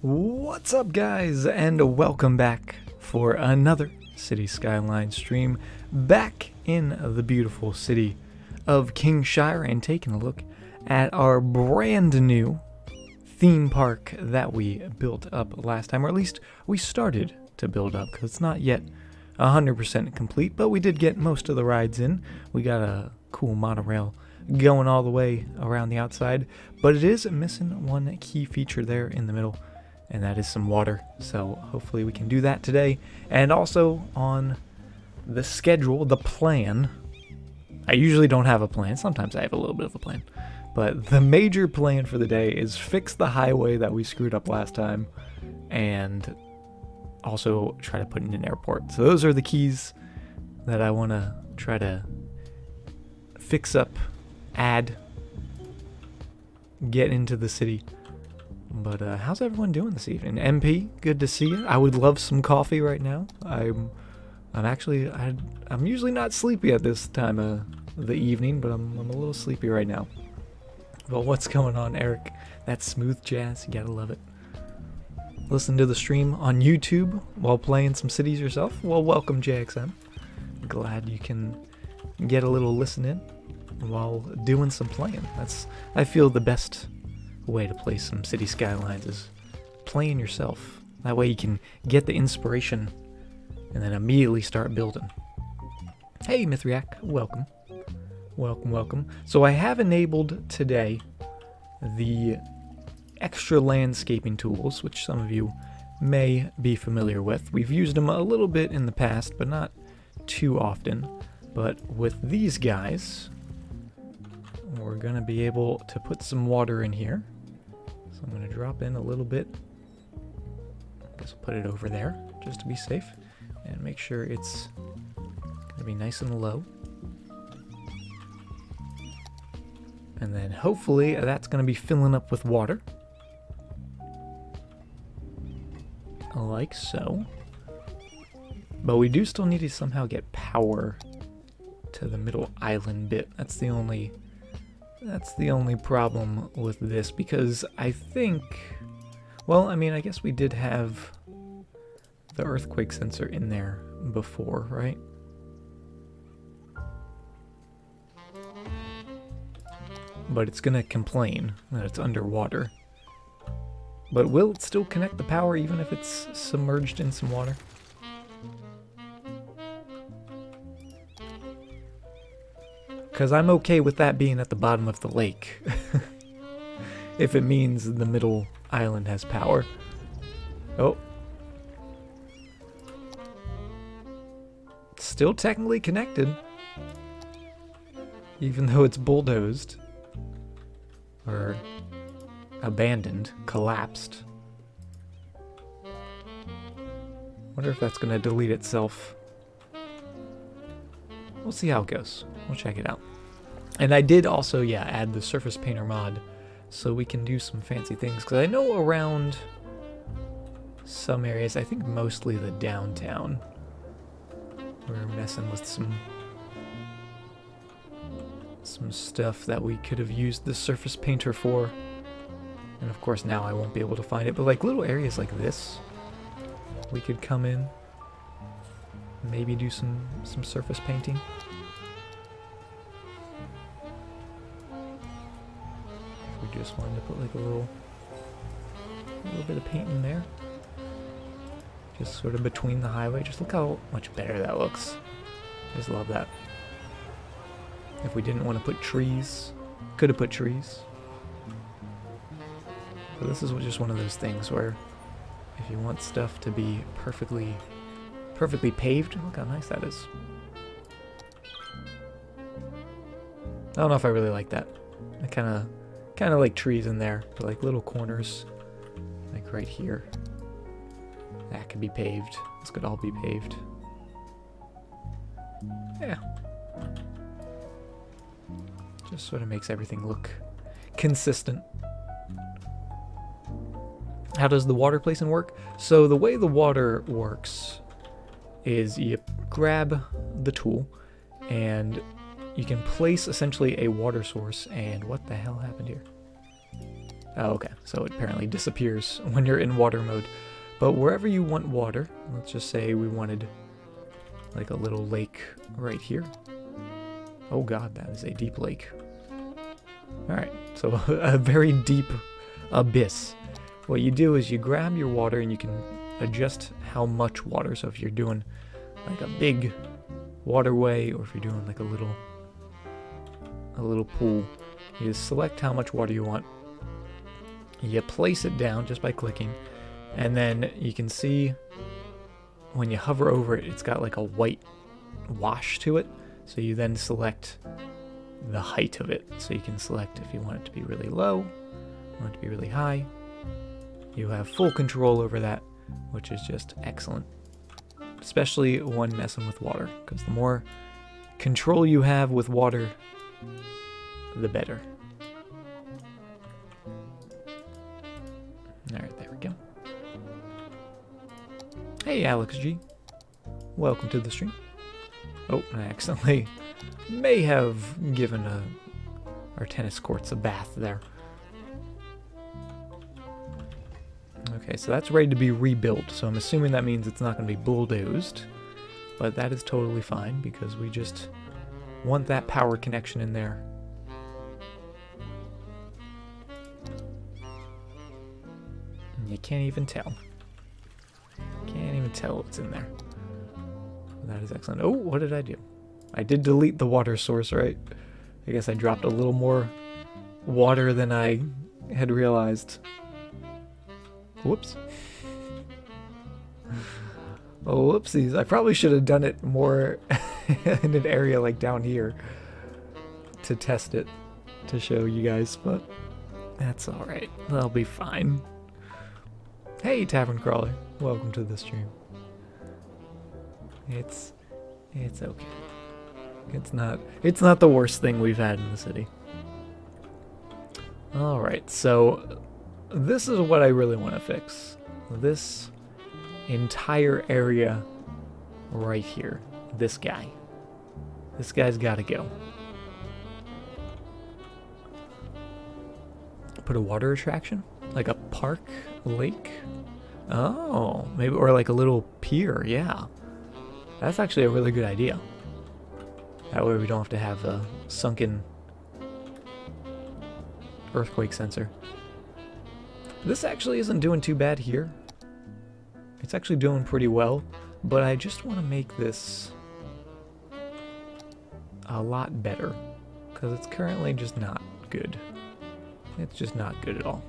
What's up, guys, and welcome back for another City Skylines stream, back in the beautiful city of Kingshire, and taking a look at our brand new theme park that we built up last time, or at least we started to build up, because it's not yet 100% complete, but we did get most of the rides in. We got a cool monorail going all the way around the outside, but it is missing one key feature there in the middle, and that is some water. So hopefully we can do that today. And also on the schedule, the plan, I usually don't have a plan. Sometimes I have a little bit of a plan. But the major plan for the day is fix the highway that we screwed up last time, and also try to put in an airport. So those are the keys that I want to try to fix up, add, get into the city. But how's everyone doing this evening? MP, good to see you. I would love some coffee right now. I'm usually not sleepy at this time of the evening, but I'm a little sleepy right now. Well, what's going on, Eric? That smooth jazz, you gotta love it. Listen to the stream on YouTube while playing some cities yourself? Well, welcome, JXM. Glad you can get a little listen in while doing some playing. I feel the best way to play some City Skylines is playing yourself. That way you can get the inspiration and then immediately start building. Hey, Mithriak, welcome. Welcome. So I have enabled today the extra landscaping tools, which some of you may be familiar with. We've used them a little bit in the past, but not too often. But with these guys, we're going to be able to put some water in here. So I'm going to drop in a little bit. I guess I'll put it over there just to be safe. And make sure it's going to be nice and low. And then hopefully that's going to be filling up with water. Like so. But we do still need to somehow get power to the middle island bit. That's the only problem with this, because I think, well, I mean, I guess we did have the earthquake sensor in there before, right? But it's gonna complain that it's underwater. But will it still connect the power even if it's submerged in some water? Because I'm okay with that being at the bottom of the lake. If it means the middle island has power. Oh. Still technically connected. Even though it's bulldozed. Or abandoned, collapsed. Wonder if that's going to delete itself. We'll see how it goes. We'll check it out. And I did also, add the Surface Painter mod so we can do some fancy things. Because I know around some areas, I think mostly the downtown, we're messing with some stuff that we could have used the Surface Painter for. And of course now I won't be able to find it, but like little areas like this, we could come in, maybe do some surface painting. If we just wanted to put like a little bit of paint in there. Just sort of between the highway. Just look how much better that looks. Just love that. If we didn't want to put trees, could have put trees. But this is just one of those things where if you want stuff to be perfectly paved, look how nice that is. I don't know if I really like that. I kind of like trees in there, but like little corners, like right here. That could be paved. This could all be paved. Yeah. Just sort of makes everything look consistent. How does the water placement work? So the way the water works is you grab the tool and you can place essentially a water source. And what the hell happened here? Oh, okay, so it apparently disappears when you're in water mode. But wherever you want water, let's just say we wanted like a little lake right here. Oh god, that is a deep lake. Alright, so a very deep abyss. What you do is you grab your water and you can adjust how much water. So if you're doing like a big waterway, or if you're doing like a little pool, you just select how much water you want. You place it down just by clicking, and then you can see when you hover over it, it's got like a white wash to it. So you then select the height of it. So you can select if you want it to be really low, want it to be really high. You have full control over that, which is just excellent. Especially when messing with water, because the more control you have with water, the better. Alright, there we go. Hey Alex G, welcome to the stream. Oh, I accidentally may have given our tennis courts a bath there. Okay, so that's ready to be rebuilt, so I'm assuming that means it's not going to be bulldozed, but that is totally fine because we just want that power connection in there. And you can't even tell. Can't even tell what's in there. That is excellent. Oh, what did I do? I did delete the water source, right? I guess I dropped a little more water than I had realized. Whoops. Oh, whoopsies. I probably should have done it more in an area like down here to test it, to show you guys, but that's alright. That'll be fine. Hey, Tavern Crawler. Welcome to the stream. It's okay. It's not the worst thing we've had in the city. Alright, so this is what I really want to fix. This entire area right here. This guy. This guy's got to go. Put a water attraction? Like a park lake? Oh, maybe, or like a little pier, yeah. That's actually a really good idea. That way we don't have to have a sunken earthquake sensor. This actually isn't doing too bad here. It's actually doing pretty well, but I just want to make this a lot better, because it's currently just not good. It's just not good at all.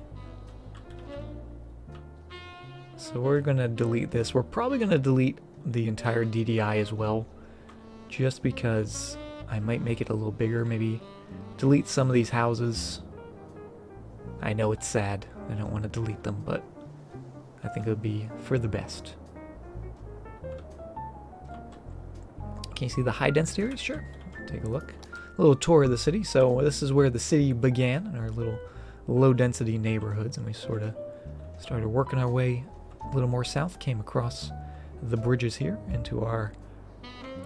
So we're going to delete this. We're probably going to delete the entire DDI as well, just because I might make it a little bigger, maybe delete some of these houses. I know it's sad, I don't want to delete them, but I think it would be for the best. Can you see the high density areas? Sure, take a look. A little tour of the city. So this is where the city began, in our little low density neighborhoods, and we sort of started working our way a little more south, came across the bridges here into our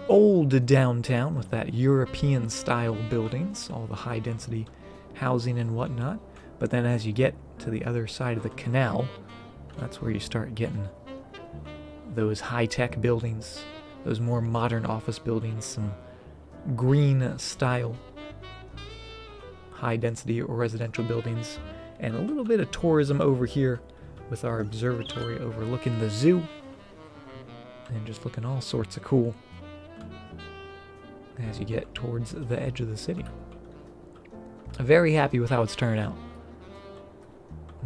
old downtown with that European style buildings, all the high density housing and whatnot. But then as you get to the other side of the canal, that's where you start getting those high-tech buildings, those more modern office buildings, some green style high density residential buildings, and a little bit of tourism over here with our observatory overlooking the zoo, and just looking all sorts of cool as you get towards the edge of the city. Very happy with how it's turned out.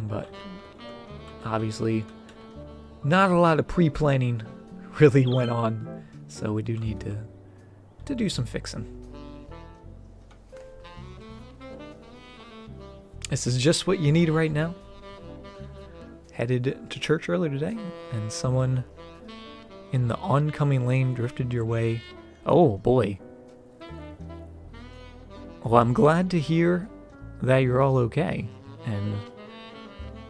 But obviously not a lot of pre-planning really went on, so we do need to do some fixing. This is just what you need right now. Headed to church earlier today, and someone in the oncoming lane drifted your way. Oh boy. Well, I'm glad to hear that you're all okay, and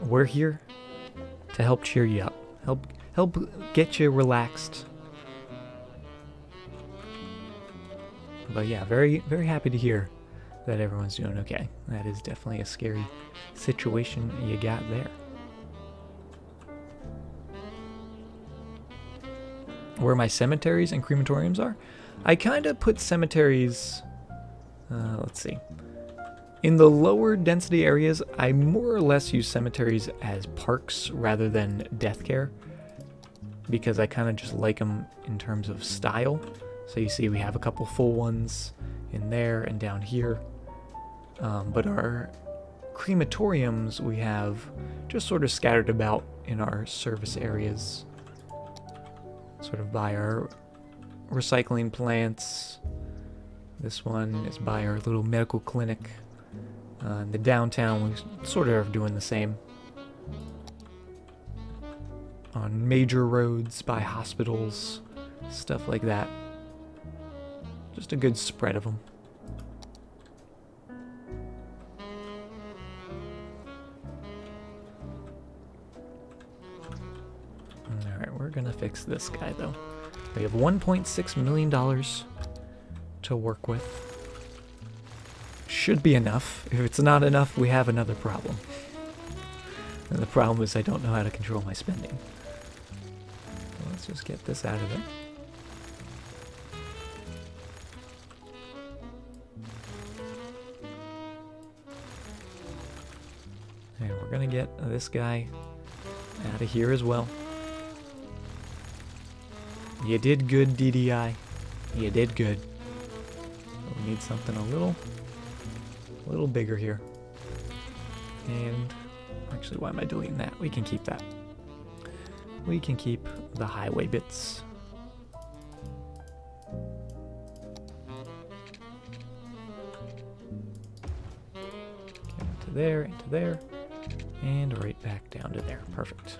we're here to help cheer you up, help get you relaxed, But yeah, very, very happy to hear that everyone's doing okay. That is definitely a scary situation you got there. Where my cemeteries and crematoriums are? I kind of put cemeteries, let's see. In the lower density areas, I more or less use cemeteries as parks rather than death care, because I kind of just like them in terms of style. So you see we have a couple full ones in there and down here. But our crematoriums we have just sort of scattered about in our service areas, sort of by our recycling plants. This one is by our little medical clinic. In the downtown, we sort of are doing the same. On major roads, by hospitals, stuff like that. Just a good spread of them. Alright, we're gonna fix this guy though. We have $1.6 million to work with. Should be enough. If it's not enough, we have another problem. And the problem is I don't know how to control my spending. So let's just get this out of there. And we're gonna get this guy out of here as well. You did good, DDI. You did good. We need something a little bigger here. And actually, why am I deleting that? We can keep that. We can keep the highway bits. Into there, and right back down to there. Perfect.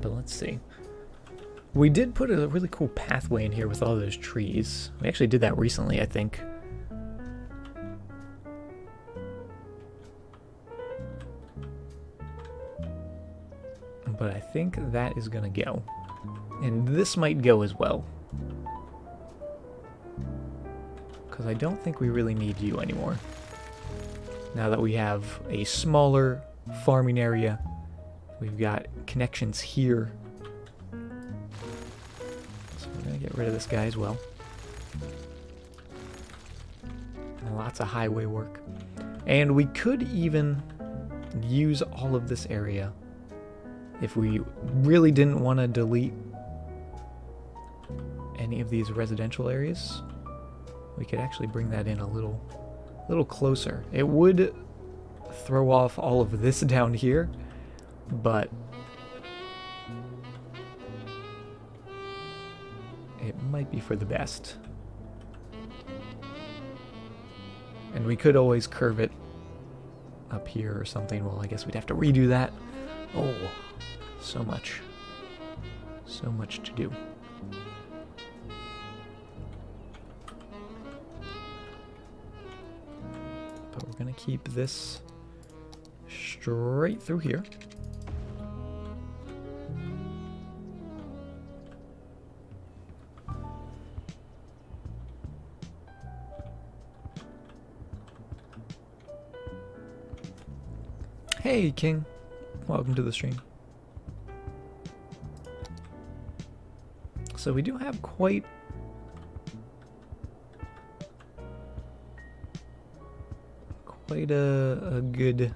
But let's see. We did put a really cool pathway in here with all those trees. We actually did that recently, I think. But I think that is gonna go. And this might go as well. Because I don't think we really need you anymore. Now that we have a smaller farming area, we've got connections here. So we're going to get rid of this guy as well. And lots of highway work. And we could even use all of this area if we really didn't want to delete any of these residential areas. We could actually bring that in a little closer. It would throw off all of this down here, but it might be for the best. And we could always curve it up here or something. Well, I guess we'd have to redo that. Oh, so much. So much to do. But we're gonna keep this straight through here. Hey, King. Welcome to the stream. So we do have quite a good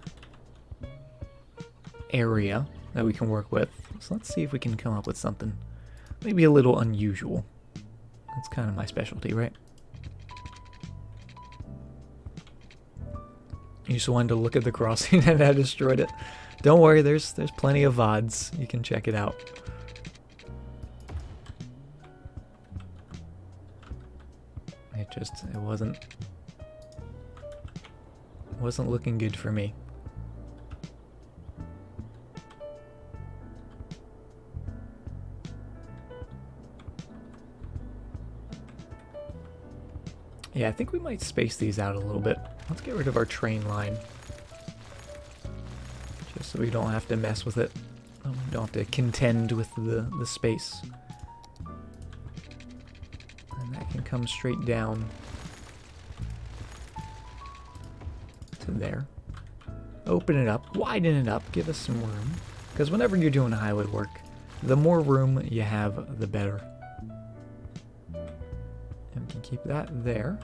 area that we can work with. So let's see if we can come up with something maybe a little unusual. That's kind of my specialty, right? You just wanted to look at the crossing and I destroyed it. Don't worry, there's plenty of VODs. You can check it out. It wasn't looking good for me. Yeah, I think we might space these out a little bit. Let's get rid of our train line. Just so we don't have to mess with it Oh, we don't have to contend with the space. And that can come straight down to there. Open it up, widen it up, give us some room. Because whenever you're doing highway work, the more room you have, the better. And we can keep that there.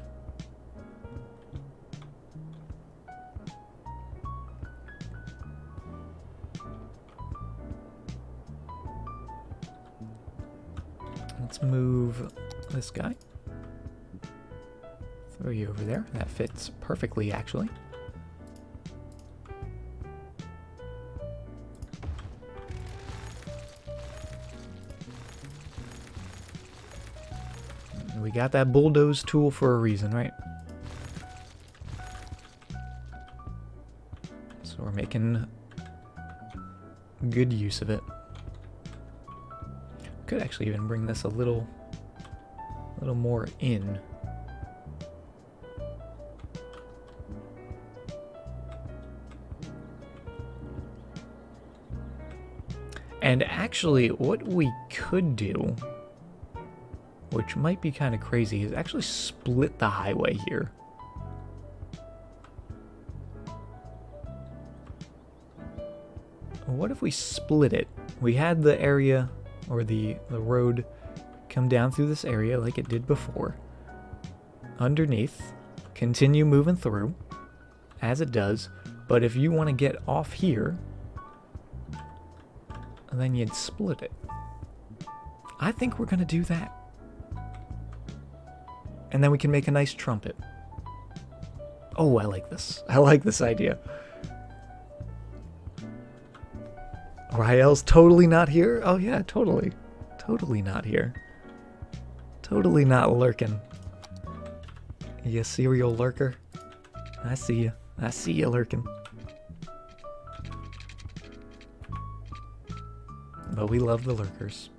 Let's move this guy. Throw you over there. That fits perfectly, actually. We got that bulldoze tool for a reason, right? So we're making good use of it. Could actually even bring this a little more in. And actually, what we could do, which might be kind of crazy, is actually split the highway here. What if we split it? We had the area, or the road, come down through this area like it did before. Underneath, continue moving through, as it does. But if you want to get off here, then you'd split it. I think we're going to do that. And then we can make a nice trumpet. Oh, I like this. I like this idea. Rael's totally not here? Oh yeah, totally. Totally not here. Totally not lurking. You serial lurker? I see you. I see you lurking. But we love the lurkers.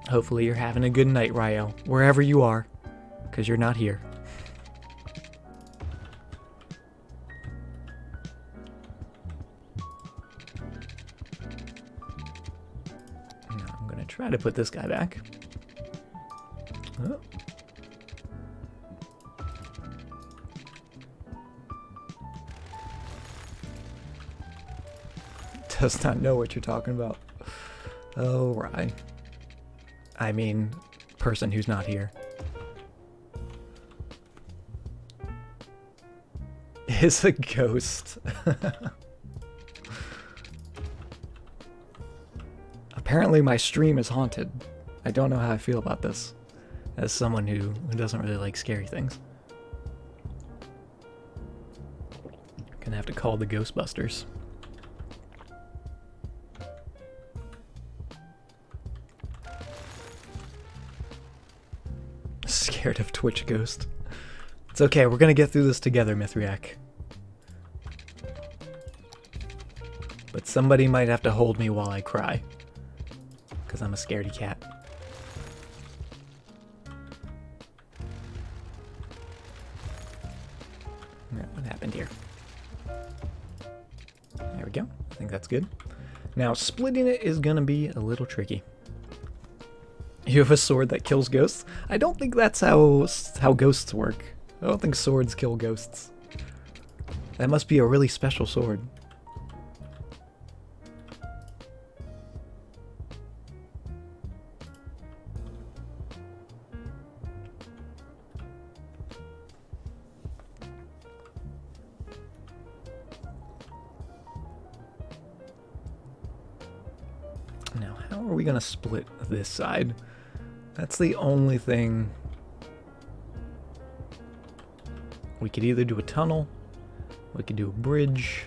Hopefully you're having a good night, Rael, wherever you are, because you're not here. Now I'm going to try to put this guy back. Oh. Does not know what you're talking about. Oh, right. I mean, person who's not here. Is a ghost. Apparently my stream is haunted. I don't know how I feel about this, as someone who doesn't really like scary things. Gonna have to call the Ghostbusters. Scared of Twitch Ghost. It's okay, we're gonna get through this together, Mithriak. But somebody might have to hold me while I cry. Because I'm a scaredy cat. Yeah, what happened here? There we go. I think that's good. Now, splitting it is gonna be a little tricky. You have a sword that kills ghosts? I don't think that's how ghosts work. I don't think swords kill ghosts. That must be a really special sword. Now, how are we gonna split this side? That's the only thing. We could either do a tunnel, we could do a bridge.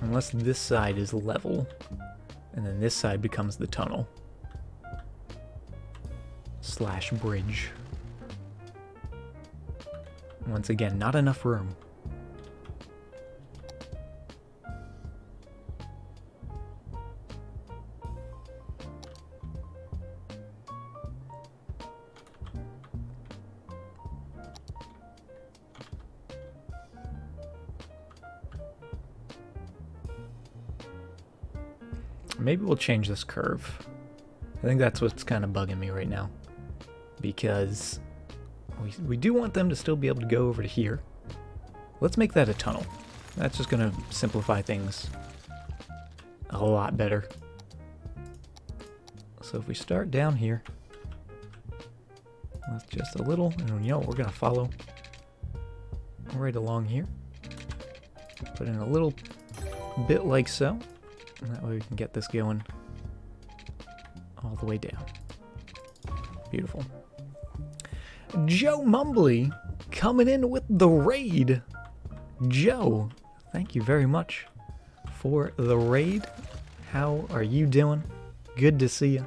Unless this side is level, and then this side becomes the tunnel. Slash bridge. Once again, not enough room. Maybe we'll change this curve. I think that's what's kind of bugging me right now. Because we do want them to still be able to go over to here. Let's make that a tunnel. That's just going to simplify things a lot better. So if we start down here, with just a little, and you know, we're going to follow right along here. Put in a little bit like so. And that way we can get this going all the way down. Beautiful. Joe Mumbly coming in with the raid. Joe, thank you very much for the raid. How are you doing? Good to see you.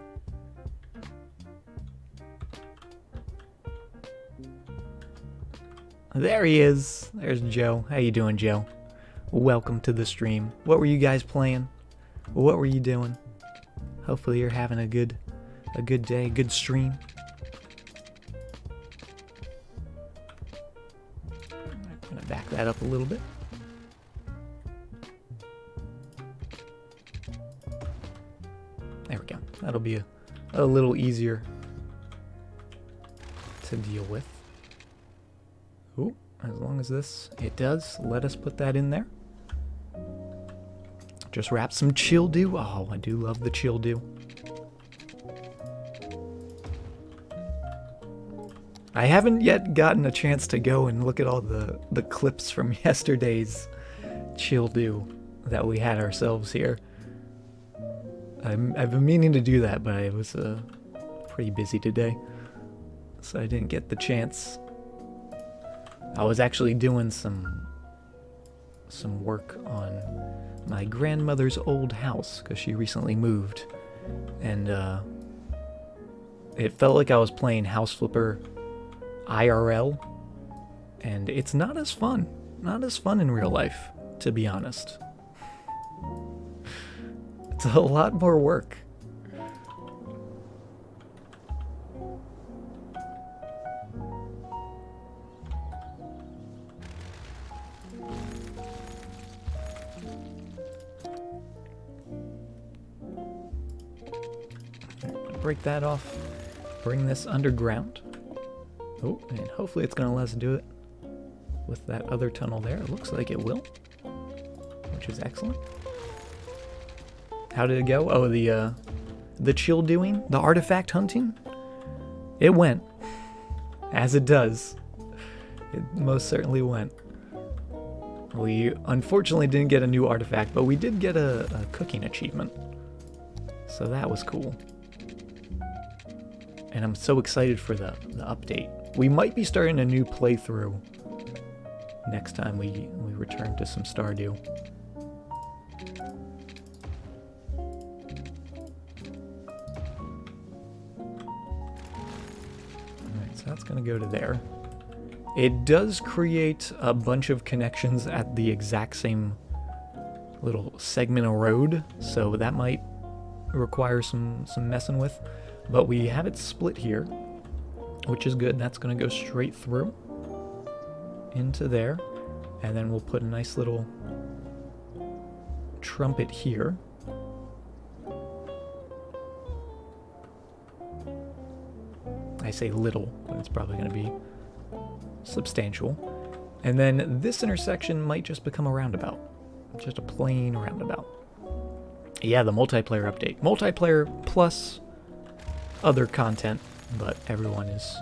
There he is. There's Joe. How you doing, Joe? Welcome to the stream. What were you guys playing? What were you doing? Hopefully you're having a good day, good stream. I'm gonna back that up a little bit. There we go. That'll be a little easier to deal with. Ooh, as long as it does, let us put that in there. Just wrap some chill dew. Oh, I do love the chill dew. I haven't yet gotten a chance to go and look at all the clips from yesterday's chill dew that we had ourselves here. I've been meaning to do that, but I was pretty busy today, so I didn't get the chance. I was actually doing some work on my grandmother's old house because she recently moved, and it felt like I was playing House Flipper IRL, and it's not as fun in real life, to be honest. It's a lot more work. Break that off, bring this underground. Oh, and hopefully it's going to let us do it with that other tunnel there. It looks like it will, which is excellent. How did it go? Oh, the chill doing, the artifact hunting. It went, as it does. It most certainly went. We unfortunately didn't get a new artifact, but we did get a cooking achievement, so that was cool. And I'm so excited for the update. We might be starting a new playthrough next time we return to some Stardew. Alright, so that's going to go to there. It does create a bunch of connections at the exact same little segment of road, so that might require some messing with. But we have it split here, which is good. That's going to go straight through into there. And then we'll put a nice little trumpet here. I say little, but it's probably going to be substantial. And then this intersection might just become a roundabout. Just a plain roundabout. Yeah, the multiplayer update. Multiplayer plus other content, but everyone is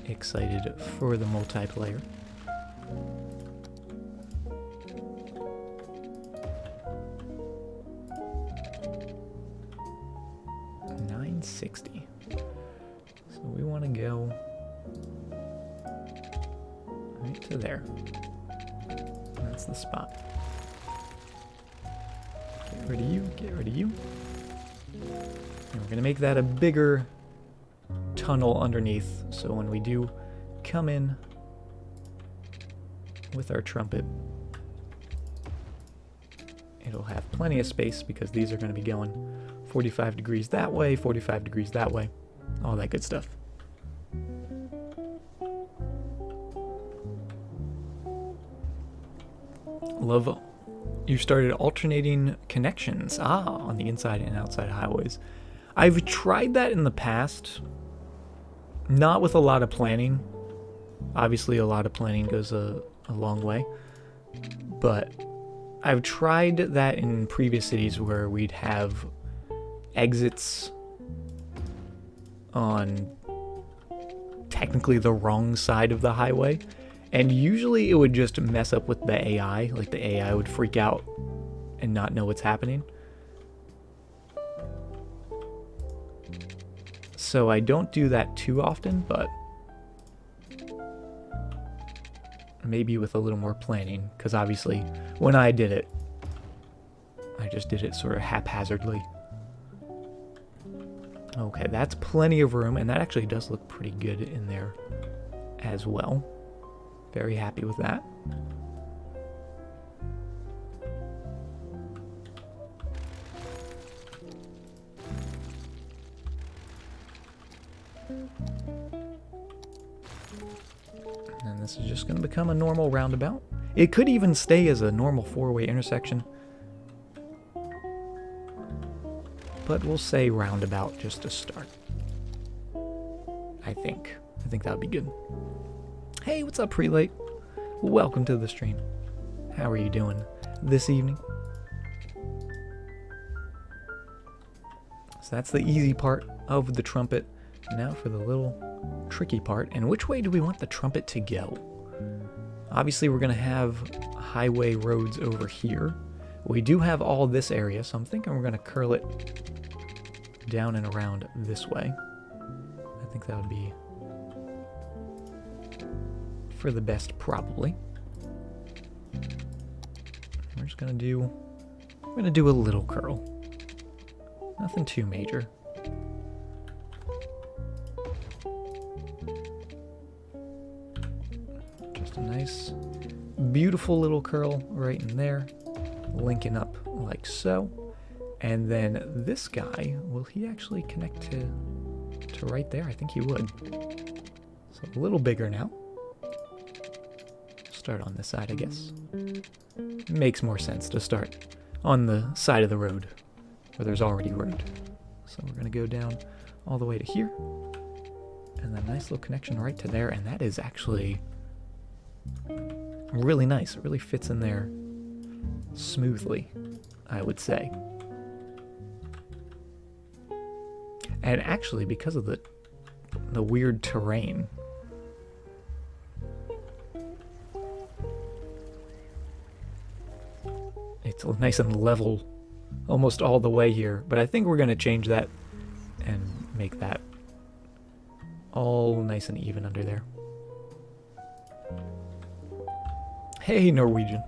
excited for the multiplayer. $960. So we want to go right to there. That's the spot. Get rid of you, get rid of you. And we're going to make that a bigger tunnel underneath, so when we do come in with our trumpet, it'll have plenty of space because these are going to be going 45 degrees that way, 45 degrees that way, all that good stuff. You started alternating connections. On the inside and outside highways. I've tried that in the past. Not with a lot of planning. Obviously, a lot of planning goes a long way. But I've tried that in previous cities where we'd have exits on technically the wrong side of the highway. And usually it would just mess up with the AI. Like the AI would freak out and not know what's happening. So I don't do that too often, but maybe with a little more planning. Because obviously when I did it, I just did it sort of haphazardly. Okay, that's plenty of room, and that actually does look pretty good in there as well. Very happy with that. And this is just going to become a normal roundabout. It could even stay as a normal four-way intersection. But we'll say roundabout just to start. I think that would be good. Hey, what's up, Prelate? Welcome to the stream. How are you doing this evening? So that's the easy part of the trumpet. Now for the little tricky part. And which way do we want the trumpet to go? Obviously, we're going to have highway roads over here. We do have all this area, so I'm thinking we're going to curl it down and around this way. I think that would be for the best, probably. We're just going to do a little curl. Nothing too major. Just a nice, beautiful little curl right in there, linking up like so. And then this guy, will he actually connect to right there? I think he would. So a little bigger now. Start on this side, I guess. Makes more sense to start on the side of the road where there's already road. So we're going to go down all the way to here. And then a nice little connection right to there. And that is actually really nice. It really fits in there smoothly, I would say. And actually, because of the weird terrain, it's nice and level almost all the way here. But I think we're going to change that and make that all nice and even under there. Hey, Norwegian.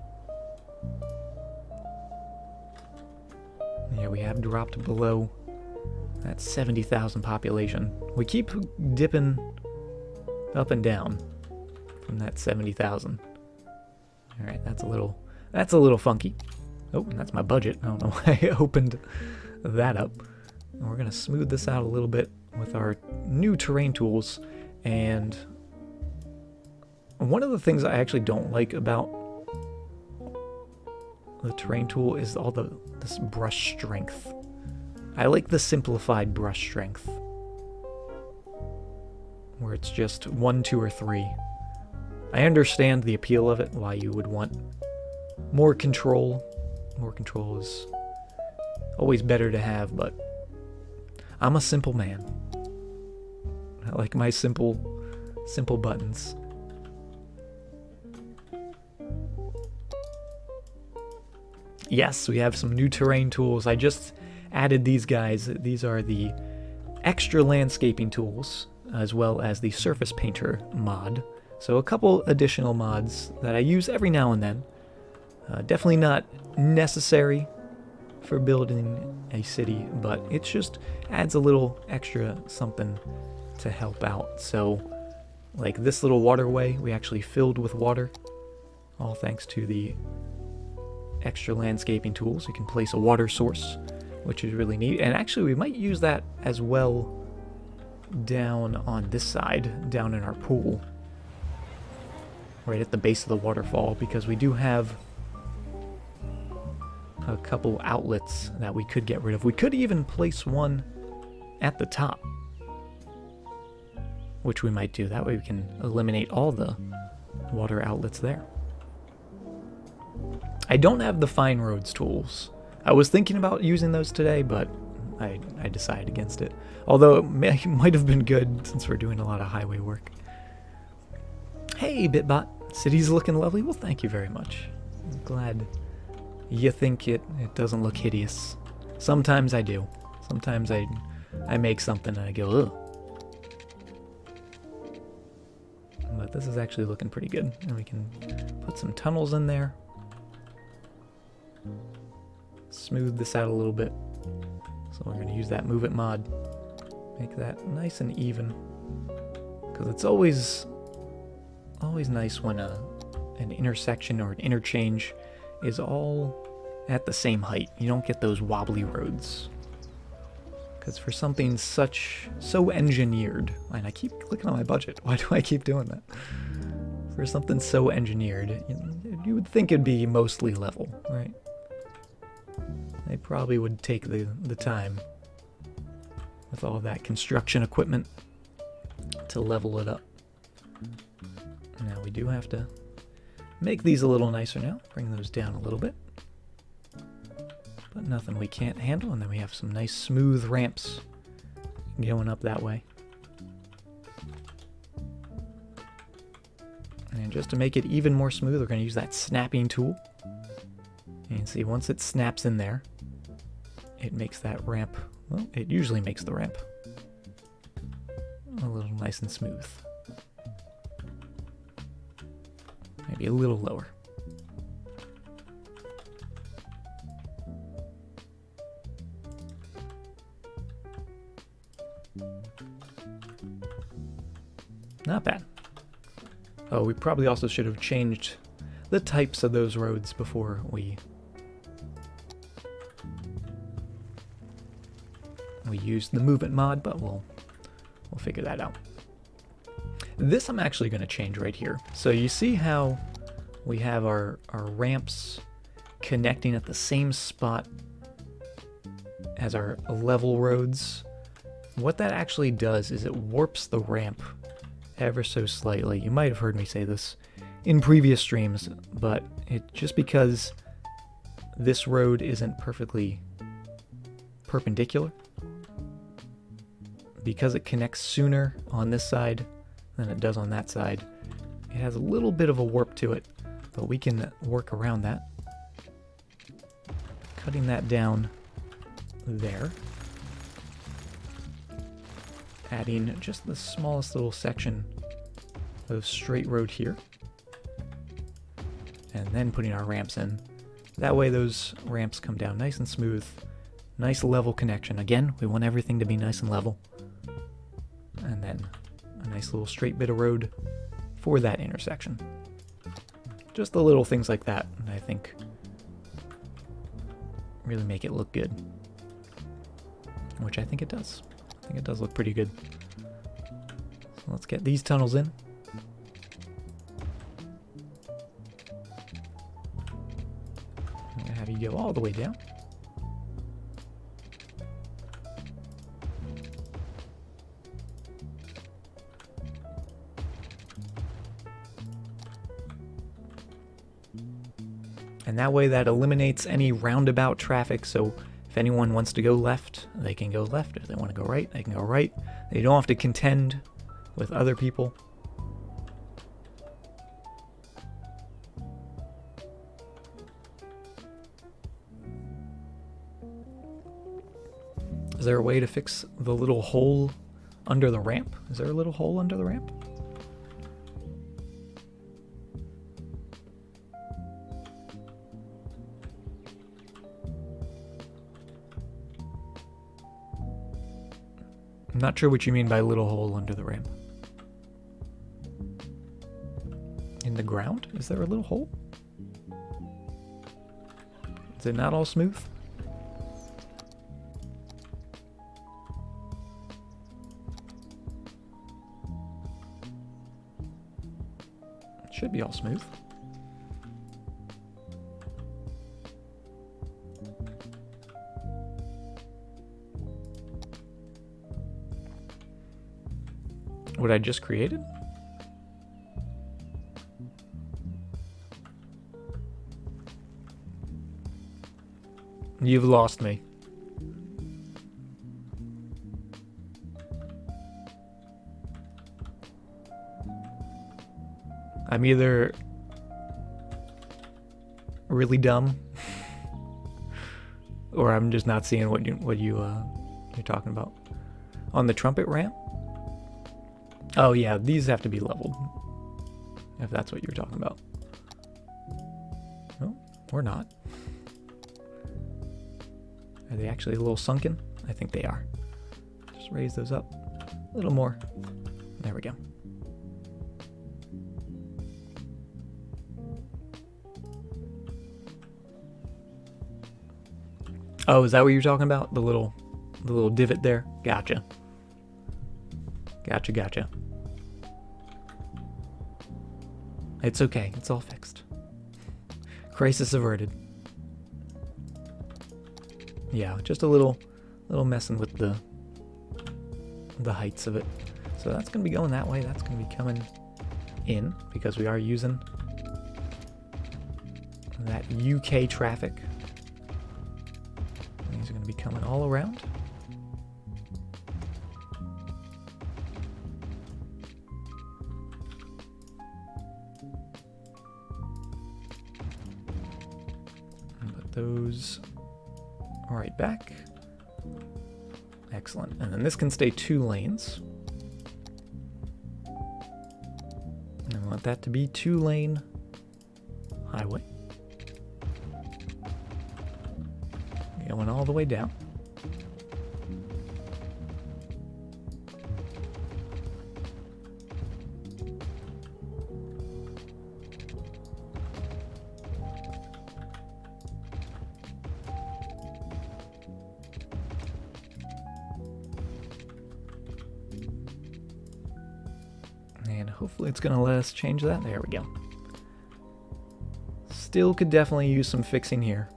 Yeah, we have dropped below that 70,000 population. We keep dipping up and down from that 70,000. All right, that's a little funky. Oh, and that's my budget. I don't know why I opened that up. And we're gonna smooth this out a little bit with our new terrain tools. And one of the things I actually don't like about the terrain tool is all this brush strength. I like the simplified brush strength, where it's just 1, 2, or 3. I understand the appeal of it, why you would want more control. More control is always better to have, but I'm a simple man. I like my simple buttons. Yes, we have some new terrain tools. I just added these guys. These are the extra landscaping tools, as well as the surface painter mod. So a couple additional mods that I use every now and then. Definitely not necessary for building a city, but it just adds a little extra something to help out. So like this little waterway we actually filled with water, all thanks to the extra landscaping tools. You can place a water source, which is really neat. And actually we might use that as well down on this side, down in our pool, right at the base of the waterfall, because we do have a couple outlets that we could get rid of. We could even place one at the top, which we might do. That way we can eliminate all the water outlets there. I don't have the fine roads tools. I was thinking about using those today, but I decided against it. Although it might have been good since we're doing a lot of highway work. Hey, Bitbot. City's looking lovely. Well, thank you very much. I'm glad you think it doesn't look hideous. Sometimes I do. Sometimes I make something and I go, ugh. But this is actually looking pretty good. And we can put some tunnels in there. Smooth this out a little bit. So we're going to use that Move It mod. Make that nice and even. Because it's always nice when an intersection or an interchange is all at the same height. You don't get those wobbly roads. Because for something so engineered, and I keep clicking on my budget. Why do I keep doing that? For something so engineered, you would think it'd be mostly level, right? They probably would take the time with all that construction equipment to level it up. Now we do have to make these a little nicer now. Bring those down a little bit. But nothing we can't handle, and then we have some nice smooth ramps going up that way. And just to make it even more smooth, we're going to use that snapping tool. And see, once it snaps in there, it makes that ramp, well, it usually makes the ramp a little nice and smooth. Maybe a little lower. Not bad. Oh, we probably also should have changed the types of those roads before we used the movement mod, but we'll figure that out. This I'm actually going to change right here. So you see how we have our ramps connecting at the same spot as our level roads? What that actually does is it warps the ramp ever so slightly. You might have heard me say this in previous streams, but just because this road isn't perfectly perpendicular, because it connects sooner on this side than it does on that side, it has a little bit of a warp to it, but we can work around that. Cutting that down there. Adding just the smallest little section of straight road here. And then putting our ramps in. That way those ramps come down nice and smooth. Nice level connection. Again, we want everything to be nice and level. And then a nice little straight bit of road for that intersection. Just the little things like that, I think, really make it look good. Which I think it does. I think it does look pretty good. So let's get these tunnels in. I'm gonna have you go all the way down. And that way that eliminates any roundabout traffic, so if anyone wants to go left, they can go left. If they want to go right, they can go right. They don't have to contend with other people. Is there a way to fix the little hole under the ramp? Is there a little hole under the ramp? I'm not sure what you mean by little hole under the ramp. In the ground? Is there a little hole? Is it not all smooth? It should be all smooth. What I just created? You've lost me. I'm either really dumb or I'm just not seeing what you're talking about. On the trumpet ramp? Oh yeah, these have to be leveled. If that's what you're talking about. No, or not. Are they actually a little sunken? I think they are. Just raise those up a little more. There we go. Oh, is that what you're talking about? The little divot there? Gotcha. Gotcha. It's okay. It's all fixed. Crisis averted. Yeah, just a little messing with the heights of it. So that's going to be going that way. That's going to be coming in because we are using that UK traffic. These are going to be coming all around. Put those right back. Excellent. And then this can stay 2 lanes. And I want that to be 2-lane highway. Going all the way down. And hopefully it's going to let us change that. There we go. Still could definitely use some fixing here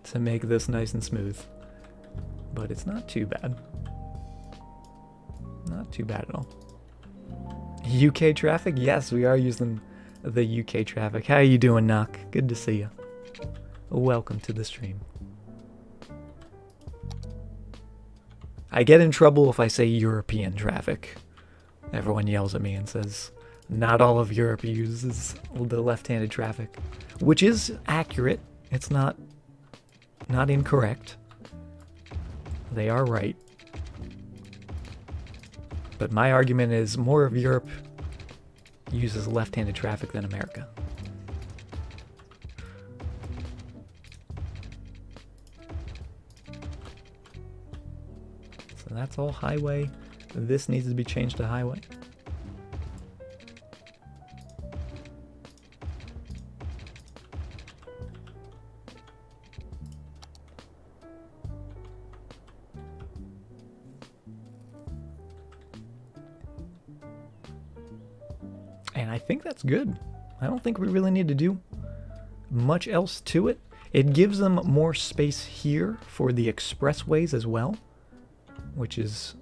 to make this nice and smooth, but it's not too bad. Not too bad at all. UK traffic? Yes, we are using the UK traffic. How you doing, Knock? Good to see you. Welcome to the stream. I get in trouble if I say European traffic. Everyone yells at me and says, not all of Europe uses the left-handed traffic, which is accurate. It's not incorrect. They are right. But my argument is more of Europe uses left-handed traffic than America. So that's all highway. This needs to be changed to highway. And I think that's good. I don't think we really need to do much else to it. It gives them more space here for the expressways as well, which is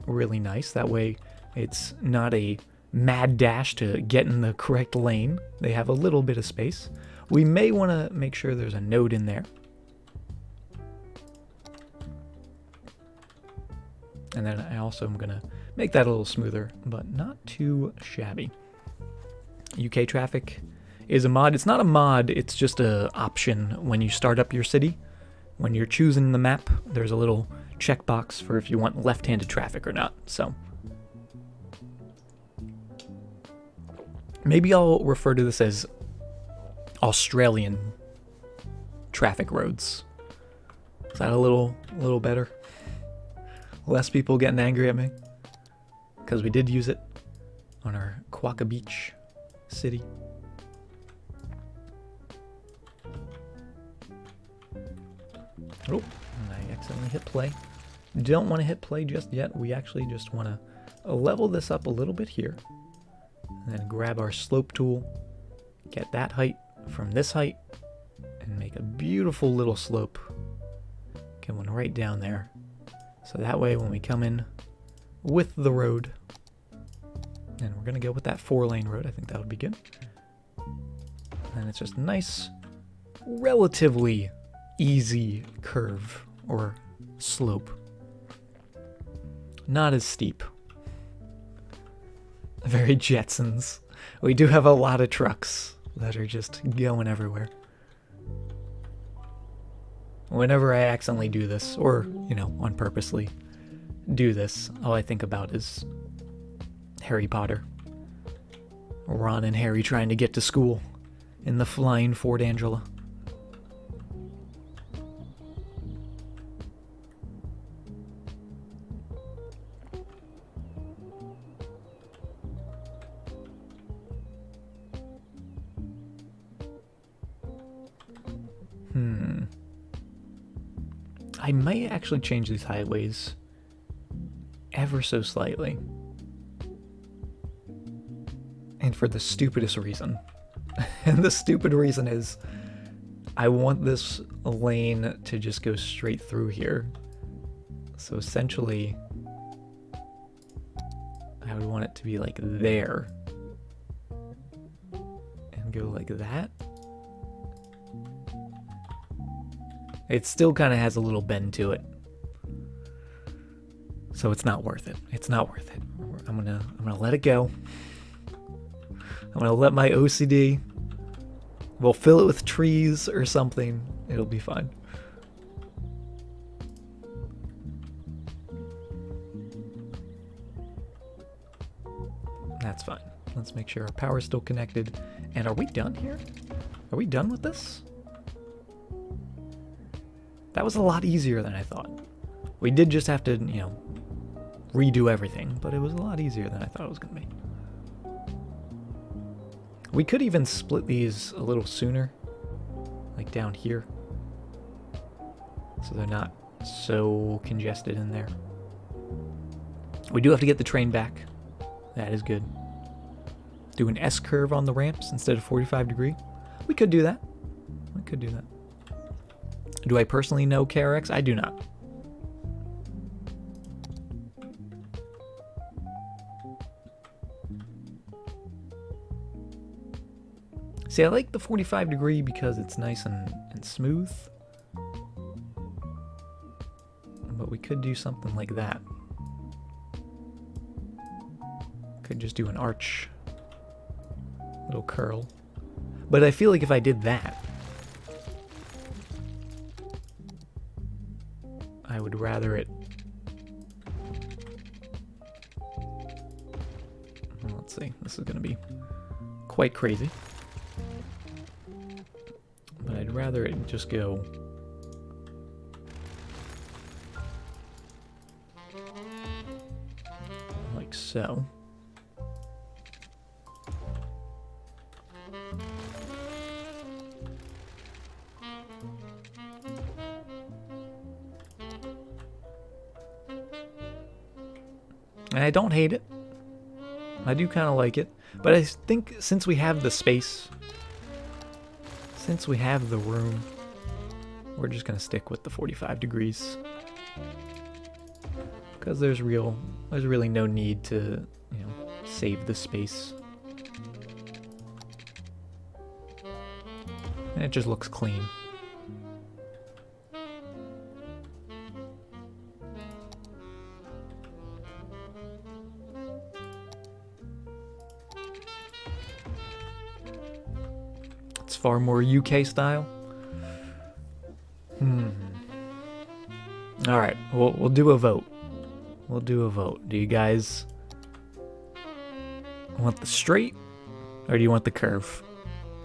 really nice. That way it's not a mad dash to get in the correct lane. They have a little bit of space. We may want to make sure there's a node in there. And then I also am going to make that a little smoother, but not too shabby. UK traffic is a mod. It's not a mod, it's just an option when you start up your city. When you're choosing the map, there's a little checkbox for if you want left-handed traffic or not. So maybe I'll refer to this as Australian traffic roads. Is that a little better? Less people getting angry at me? Because we did use it on our Quokka Beach city. Oh, I accidentally hit play. Don't want to hit play just yet. We actually just want to level this up a little bit here. And then grab our slope tool, get that height from this height, and make a beautiful little slope coming right down there. So that way when we come in with the road, And we're gonna go with that 4-lane road. I think that would be good. And it's just a nice, relatively easy curve or slope. Not as steep. Very Jetsons. We do have a lot of trucks that are just going everywhere. Whenever I accidentally do this, or, you know, unpurposely do this, all I think about is Harry Potter. Ron and Harry trying to get to school in the flying Ford Angela. I might actually change these highways ever so slightly. And for the stupidest reason. And the stupid reason is I want this lane to just go straight through here. So essentially, I would want it to be like there. And go like that. It still kind of has a little bend to it. So it's not worth it. It's not worth it. I'm gonna let it go. I'm gonna let my OCD. We'll fill it with trees or something. It'll be fine. That's fine. Let's make sure our power's still connected. And are we done here? Are we done with this? That was a lot easier than I thought. We did just have to, you know, redo everything, but it was a lot easier than I thought it was going to be. We could even split these a little sooner, like down here, so they're not so congested in there. We do have to get the train back. That is good. Do an S-curve on the ramps instead of 45-degree. We could do that. We could do that. Do I personally know KRX? I do not. See, I like the 45-degree because it's nice and smooth. But we could do something like that. Could just do an arch. Little curl. But I feel like if I did that, I would rather it... Well, let's see. This is going to be quite crazy. But I'd rather it just go... like so. And I don't hate it. I do kind of like it. But I think since we have the space, since we have the room, we're just going to stick with the 45 degrees. Because there's really no need to, you know, save the space. And it just looks clean. Far more UK style. All right, we'll do a vote. We'll do a vote. Do you guys want the straight or do you want the curve?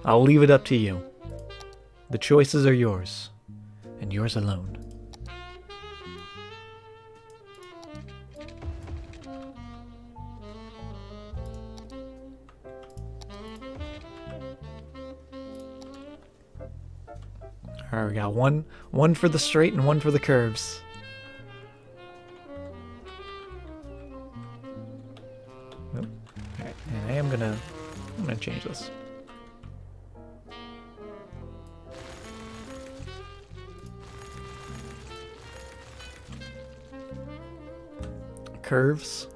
I'll leave it up to you. The choices are yours and yours alone. All right, we got one for the straight and one for the curves. Oh, all right, and I'm gonna change this. Curves,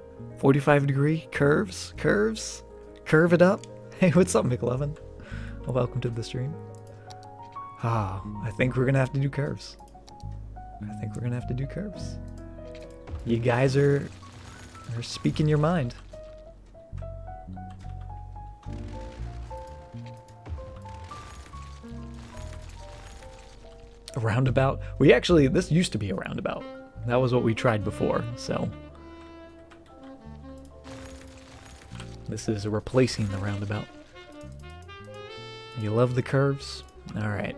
45-degree curves, curve it up. Hey, what's up, McLovin? Well, welcome to the stream. I think we're gonna have to do curves. You guys are speaking your mind. A roundabout? This used to be a roundabout. That was what we tried before, so. This is replacing the roundabout. You love the curves? Alright.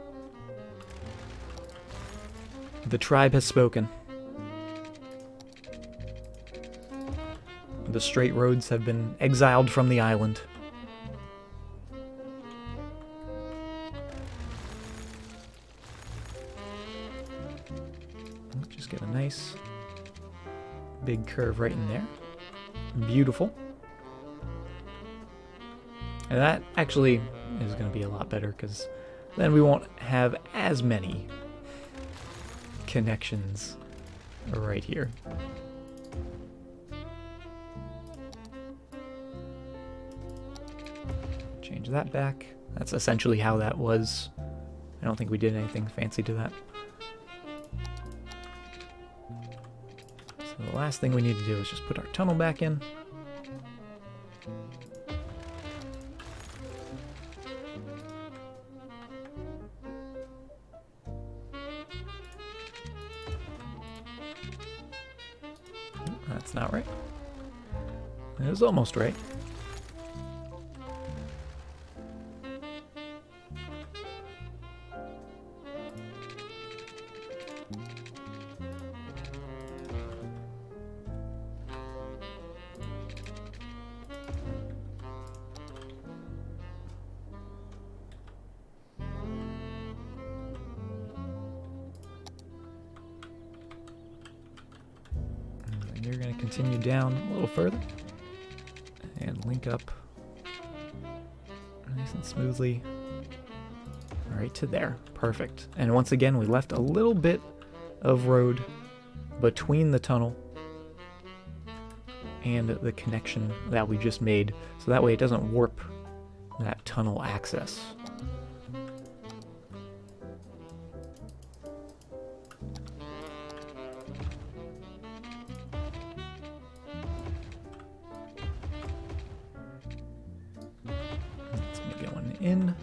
The tribe has spoken. The straight roads have been exiled from the island. Let's just get a nice big curve right in there. Beautiful. And that actually is going to be a lot better because then we won't have as many connections right here. Change that back. That's essentially how that was. I don't think we did anything fancy to that. So the last thing we need to do is just put our tunnel back in. That's not right. It was almost right. You're going to continue down a little further and link up nice and smoothly right to there. Perfect. And once again, we left a little bit of road between the tunnel and the connection that we just made, so that way it doesn't warp that tunnel access. In.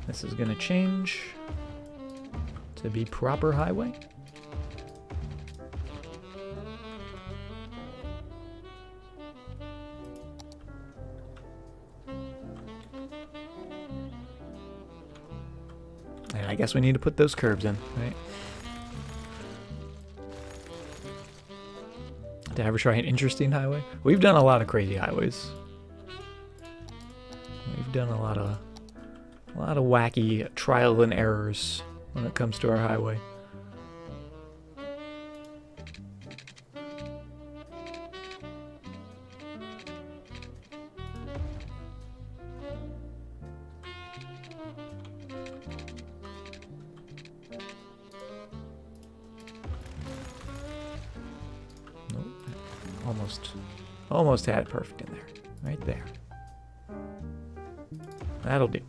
This is going to change to be proper highway. And I guess we need to put those curves in, right? Did I ever try an interesting highway? We've done a lot of crazy highways. We've done a lot of wacky trial and errors when it comes to our highway. Nope. Almost had it perfect in there. Right there. That'll do.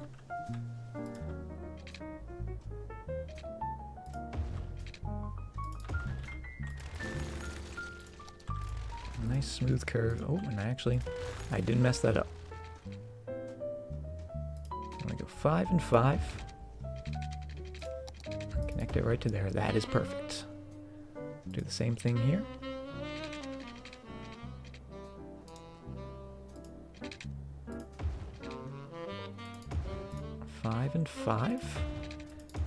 Nice smooth curve. Oh, and I didn't mess that up. I'm gonna go 5 and 5. Connect it right to there. That is perfect. Do the same thing here. Five and 5.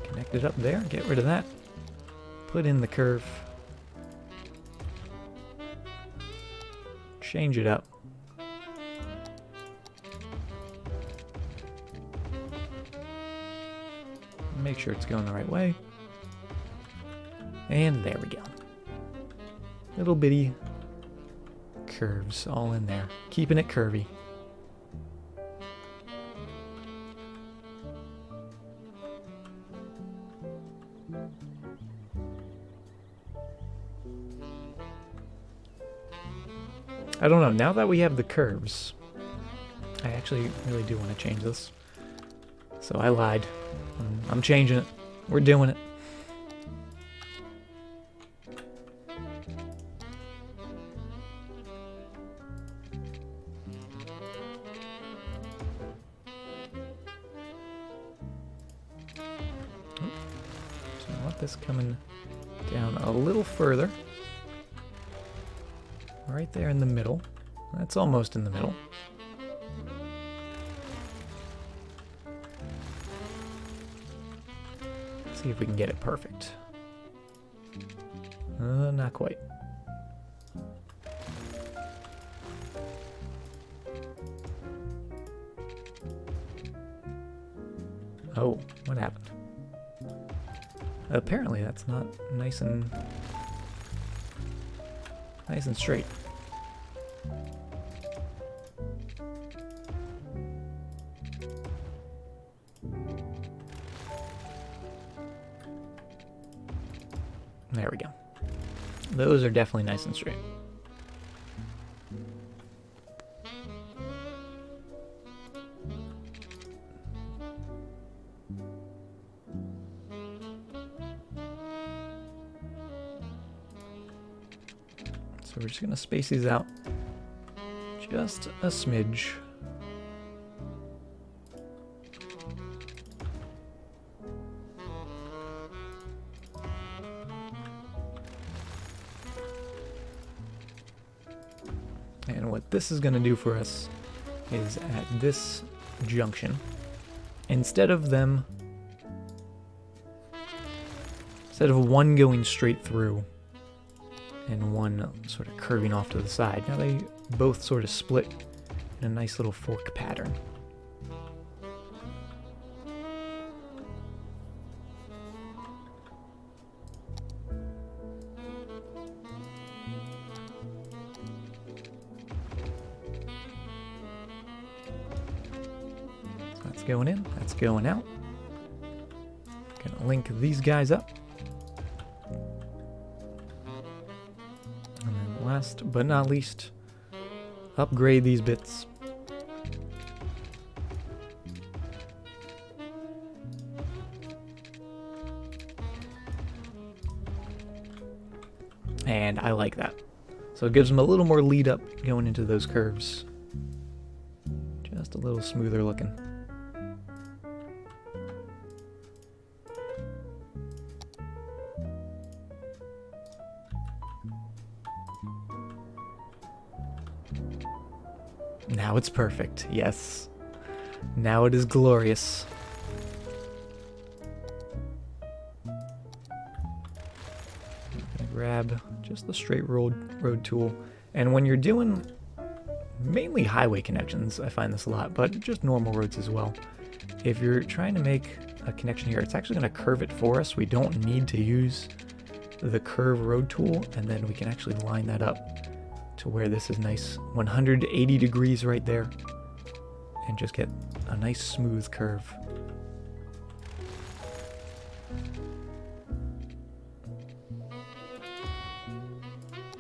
Connect it up there. Get rid of that. Put in the curve. Change it up. Make sure it's going the right way. And there we go. Little bitty curves all in there. Keeping it curvy. I don't know, now that we have the curves, I actually really do want to change this. So I lied. I'm changing it. We're doing it. So I want this coming down a little further. Right there in the middle. That's almost in the middle. See if we can get it perfect. Not quite. Oh, what happened? Apparently that's not nice and straight. There we go. Those are definitely nice and straight. So we're just going to space these out just a smidge. And what this is going to do for us is at this junction, instead of one going straight through and one sort of curving off to the side, now they both sort of split in a nice little fork pattern. That's going in, that's going out. Gonna link these guys up. And then last but not least, upgrade these bits. And I like that. So it gives them a little more lead up going into those curves. Just a little smoother looking. Now it's perfect, yes. Now it is glorious. Grab just the straight road tool. And when you're doing mainly highway connections, I find this a lot, but just normal roads as well. If you're trying to make a connection here, it's actually going to curve it for us. We don't need to use the curve road tool, and then we can actually line that up to where this is nice 180 degrees right there, and just get a nice smooth curve.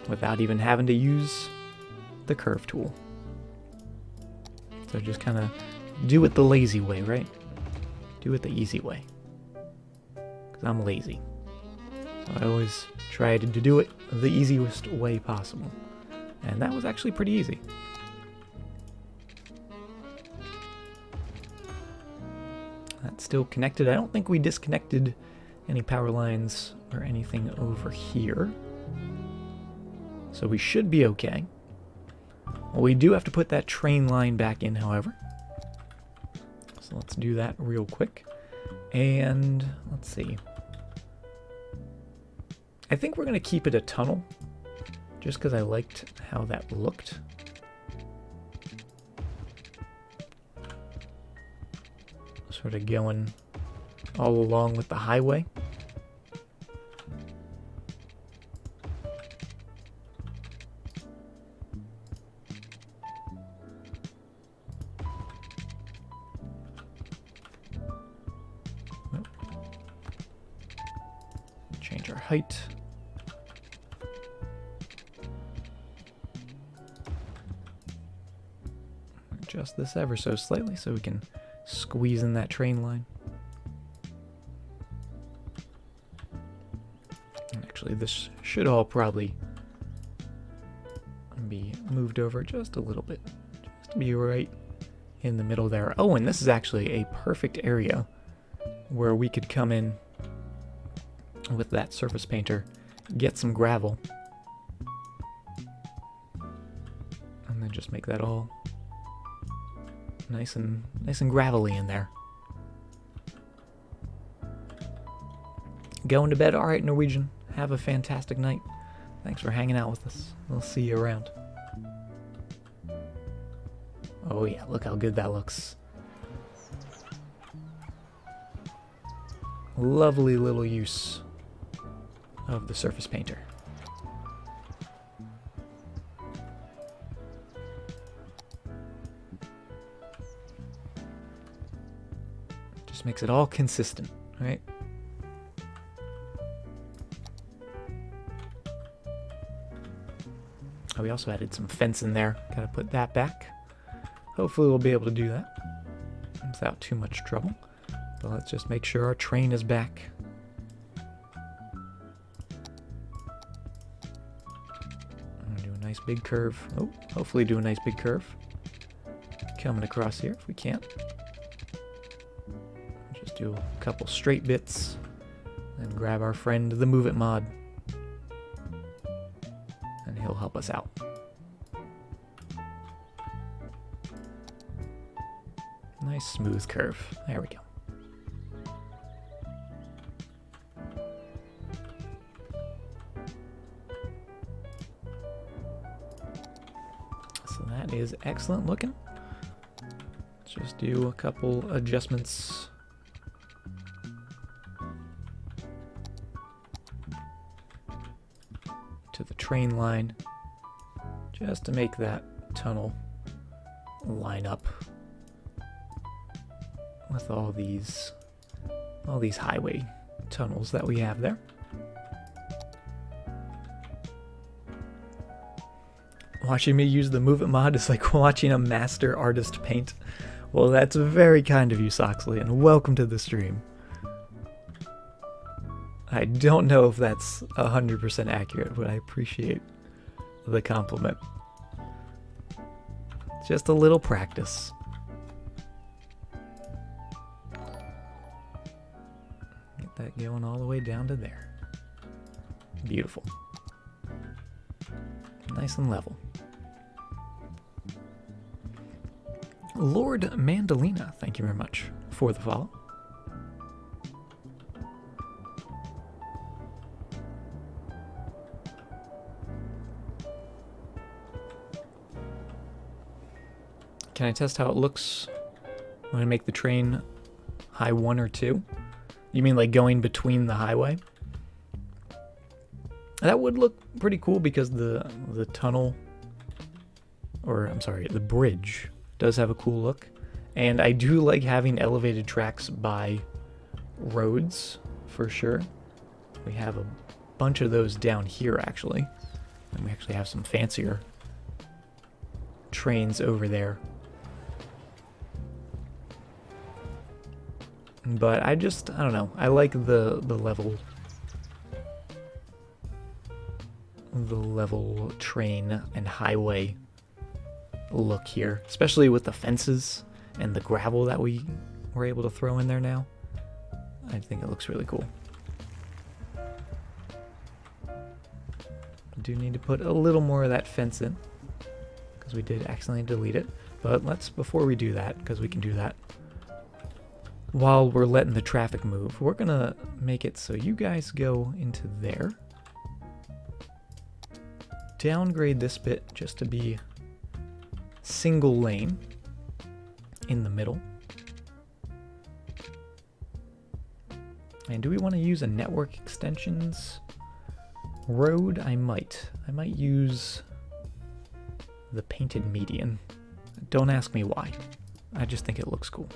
Without even having to use the curve tool. So just kind of do it the lazy way, right? Do it the easy way. Because I'm lazy. So I always try to do it the easiest way possible. And that was actually pretty easy. That's still connected. I don't think we disconnected any power lines or anything over here. So we should be okay. Well, we do have to put that train line back in, however. So let's do that real quick. And let's see. I think we're going to keep it a tunnel, just because I liked how that looked. Sort of going all along with the highway. Change our height. adjust this ever so slightly so we can squeeze in that train line. And actually, this should all probably be moved over just a little bit, just to be right in the middle there. Oh, and this is actually a perfect area where we could come in with that surface painter, get some gravel, and then just make that all nice and gravelly in there. Going to bed? All right, Norwegian. Have a fantastic night. Thanks for hanging out with us. We'll see you around. Oh yeah, look how good that looks. Lovely little use of the surface painter. Just makes it all consistent, right? Oh, we also added some fence in there. Gotta put that back. Hopefully we'll be able to do that without too much trouble. But let's just make sure our train is back. I'm gonna do a nice big curve. Oh, hopefully do a nice big curve. Coming across here if we can't. Just do a couple straight bits. And grab our friend the Move It mod. And he'll help us out. Nice smooth curve. There we go. So that is excellent looking. Let's just do a couple adjustments. To the train line, just to make that tunnel line up with all these highway tunnels that we have there. Watching me use the Move It mod is like watching a master artist paint. Well, that's very kind of you, Soxley, and welcome to the stream. I don't know if that's 100% accurate, but I appreciate the compliment. Just a little practice. Get that going all the way down to there. Beautiful. Nice and level. Lord Mandalina, thank you very much for the follow. Can I test how it looks when I make the train high 1 or 2? You mean like going between the highway? That would look pretty cool because the tunnel, or I'm sorry, the bridge does have a cool look. And I do like having elevated tracks by roads, for sure. We have a bunch of those down here, actually. And we actually have some fancier trains over there. But I don't know. I like the level train and highway look here, especially with the fences and the gravel that we were able to throw in there now. I think it looks really cool. I do need to put a little more of that fence in because we did accidentally delete it. But before we do that, because we can do that while we're letting the traffic move, we're gonna make it so you guys go into there. Downgrade this bit just to be single lane in the middle. And do we want to use a network extensions road? I might use the painted median. Don't ask me why. I just think it looks cool.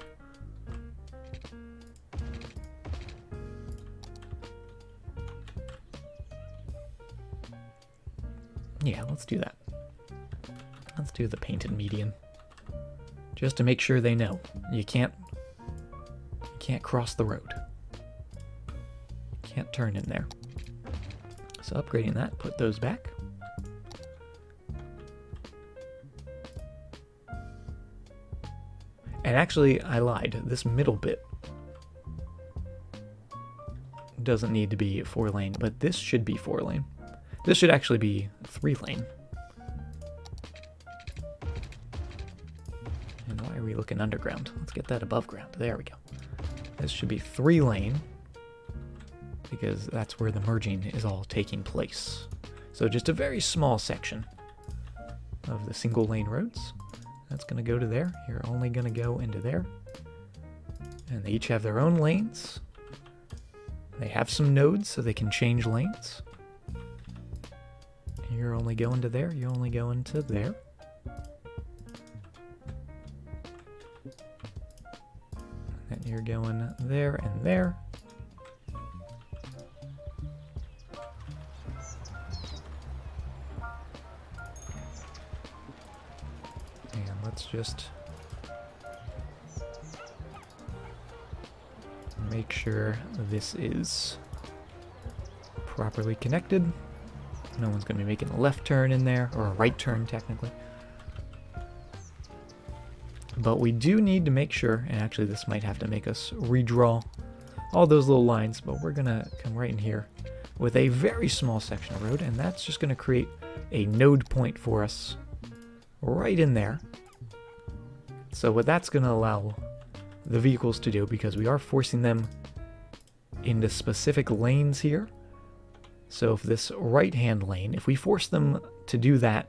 Yeah, let's do that. Let's do the painted median. just to make sure they know you can't cross the road. Can't turn in there. So upgrading that, put those back. And actually, I lied. This middle bit doesn't need to be 4-lane, but this should be 4-lane. This should actually be 3-lane. And why are we looking underground? Let's get that above ground. There we go. This should be 3-lane because that's where the merging is all taking place. So just a very small section of the single lane roads. That's going to go to there. You're only going to go into there. And they each have their own lanes. They have some nodes so they can change lanes. You're only going to there. You're only going to there. And you're going there and there. And let's just make sure this is properly connected. No one's going to be making a left turn in there, or a right turn technically. But we do need to make sure, and actually this might have to make us redraw all those little lines, but we're going to come right in here with a very small section of road, and that's just going to create a node point for us right in there. So what that's going to allow the vehicles to do, because we are forcing them into specific lanes here. So if this right-hand lane, if we force them to do that,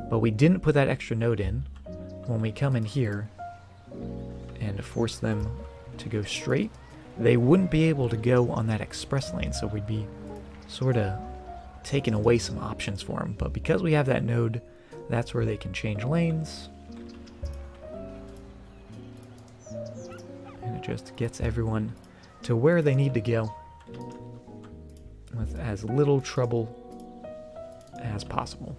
but we didn't put that extra node in, when we come in here and force them to go straight, they wouldn't be able to go on that express lane, so we'd be sort of taking away some options for them. But because we have that node, that's where they can change lanes. And it just gets everyone to where they need to go with as little trouble as possible.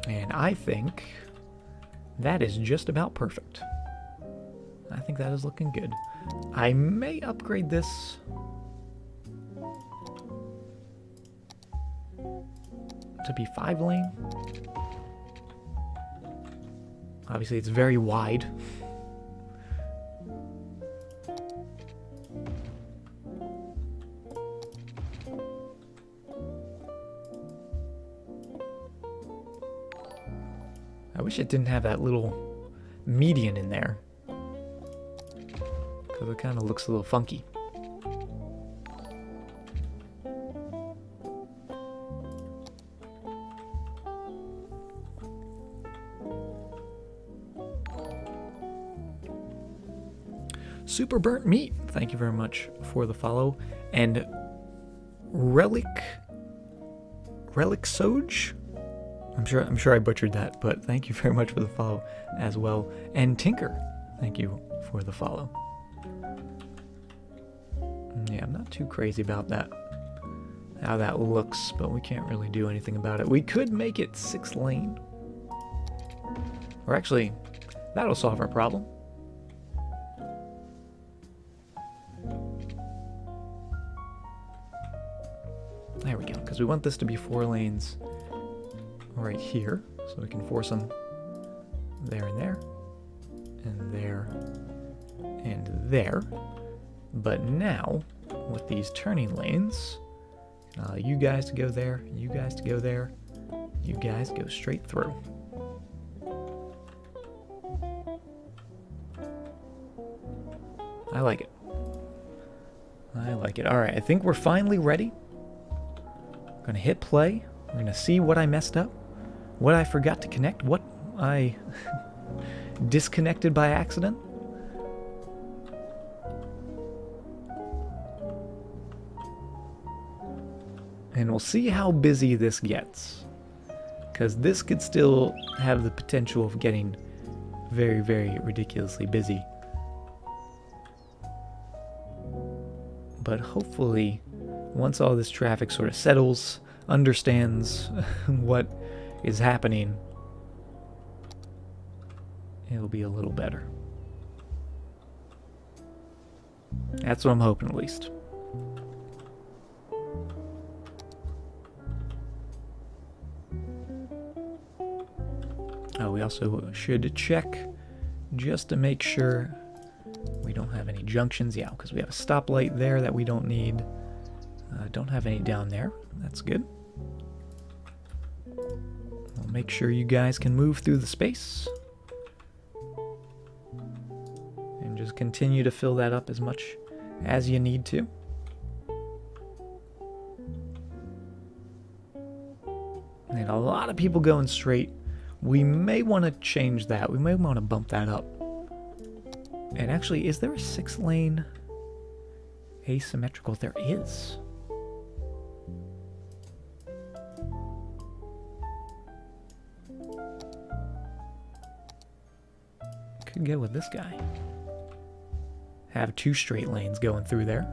And I think that is just about perfect. I think that is looking good. I may upgrade this to be 5-lane. Obviously, it's very wide. I wish it didn't have that little median in there, because it kind of looks a little funky. Super Burnt Meat, thank you very much for the follow. And Relic Soj? I'm sure I butchered that, but thank you very much for the follow as well. And Tinker, thank you for the follow. Yeah, I'm not too crazy about that, how that looks, but we can't really do anything about it. We could make it 6-lane. Or actually, that'll solve our problem. There we go, because we want this to be 4 lanes right here, so we can force them there and there, and there, and there. But now, with these turning lanes, you guys to go there, you guys to go there, you guys go straight through. I like it. I like it. Alright, I think we're finally ready. I'm gonna hit play. We're gonna see what I messed up, what I forgot to connect, what I disconnected by accident. And we'll see how busy this gets, because this could still have the potential of getting very, very ridiculously busy. But hopefully, once all this traffic sort of settles, understands what is happening, it'll be a little better. That's what I'm hoping, at least. Oh, we also should check just to make sure we don't have any junctions. Yeah, because we have a stoplight there that we don't need. Don't have any down there. That's good. We'll make sure you guys can move through the space. And just continue to fill that up as much as you need to. And a lot of people going straight. We may want to change that. We may want to bump that up. And actually, is there a 6-lane asymmetrical? There is. Could go with this guy. Have 2 straight lanes going through there.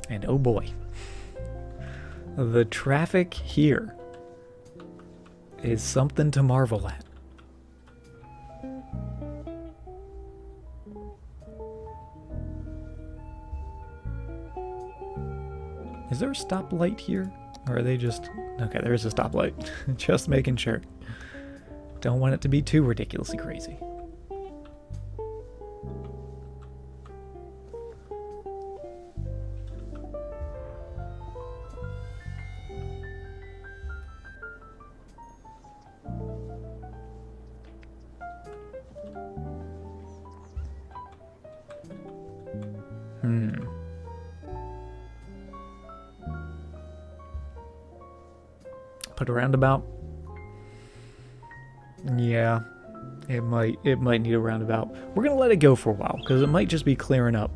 And oh boy, the traffic here is something to marvel at. Is there a stoplight here? Or are they just... Okay, there is a stoplight. Just making sure. Don't want it to be too ridiculously crazy. Put a roundabout. Yeah, it might need a roundabout. We're gonna let it go for a while because it might just be clearing up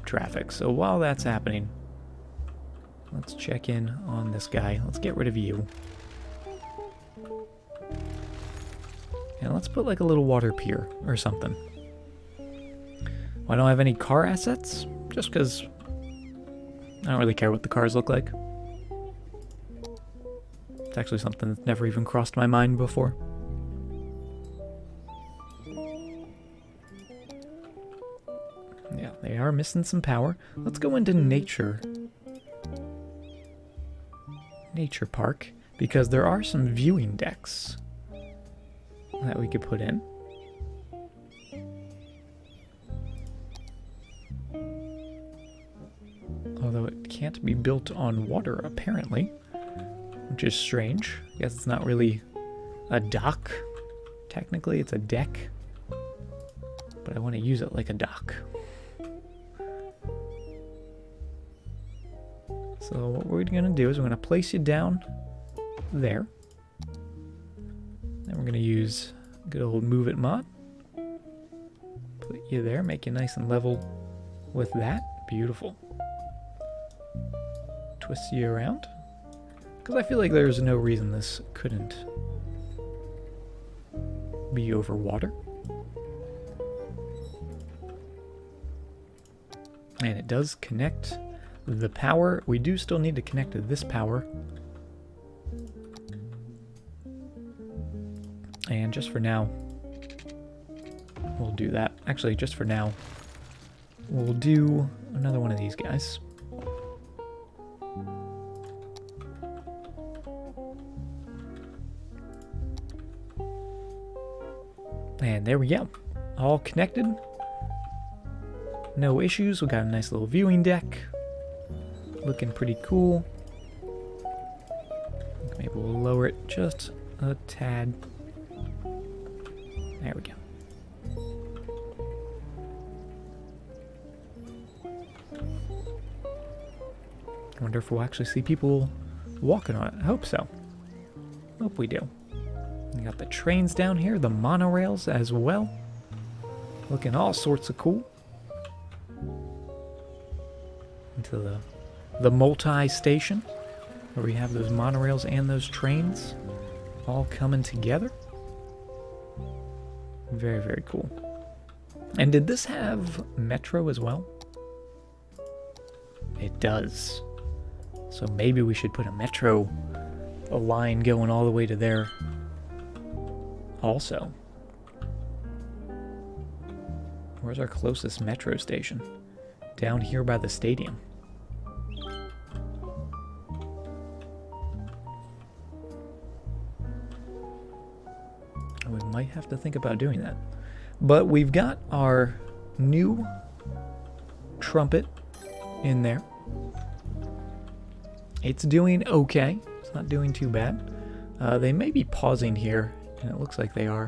traffic. So while that's happening, let's check in on this guy. Let's get rid of you. And let's put like a little water pier or something. Well, I don't have any car assets, just because I don't really care what the cars look like. It's actually something that's never even crossed my mind before. Yeah, they are missing some power. Let's go into nature. Nature Park, because there are some viewing decks that we could put in. Although it can't be built on water, apparently. Which is strange. I guess it's not really a dock. Technically, it's a deck. But I want to use it like a dock. So what we're going to do is we're going to place you down there. Then we're going to use good old Move It mod. Put you there, make you nice and level with that. Beautiful. Twist you around. Because I feel like there's no reason this couldn't be over water. And it does connect the power. We do still need to connect to this power. And just for now, we'll do that. Actually, just for now, we'll do another one of these guys. And there we go. All connected. No issues. We got a nice little viewing deck. Looking pretty cool. Maybe we'll lower it just a tad. There we go. I wonder if we'll actually see people walking on it. I hope so. Hope we do. We got the trains down here, the monorails as well. Looking all sorts of cool. Into the multi-station. where we have those monorails and those trains all coming together. Very, very cool. And did this have metro as well? It does. So maybe we should put a line going all the way to there also. Where's our closest metro station? Down here by the stadium. We might have to think about doing that. But we've got our new trumpet in there. It's doing okay. It's not doing too bad. They may be pausing here, and it looks like they are.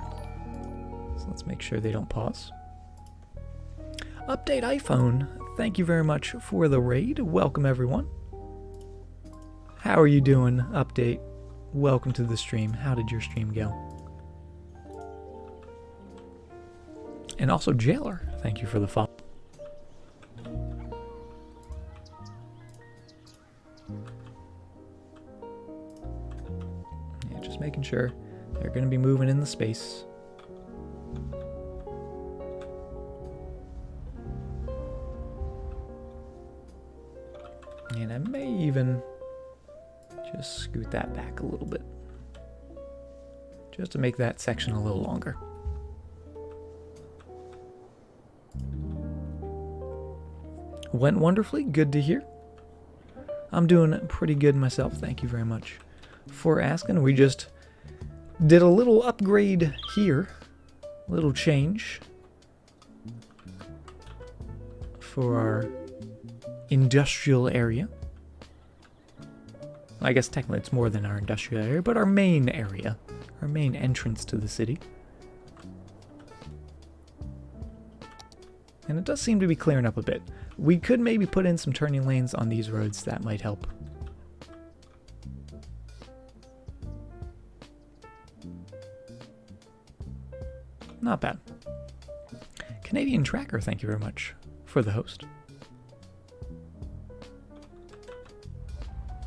So let's make sure they don't pause. Update iPhone, thank you very much for the raid. Welcome, everyone. How are you doing, Update? Welcome to the stream. How did your stream go? And also, Jailer, thank you for the follow. Yeah, just making sure they're going to be moving in the space. And I may even just scoot that back a little bit, just to make that section a little longer. Went wonderfully. Good to hear. I'm doing pretty good myself. Thank you very much for asking. We just did a little upgrade here. A little change for our industrial area. I guess technically it's more than our industrial area, but our main area. Our main entrance to the city. And it does seem to be clearing up a bit. We could maybe put in some turning lanes on these roads. That might help. Not bad. Canadian Tracker, thank you very much for the host.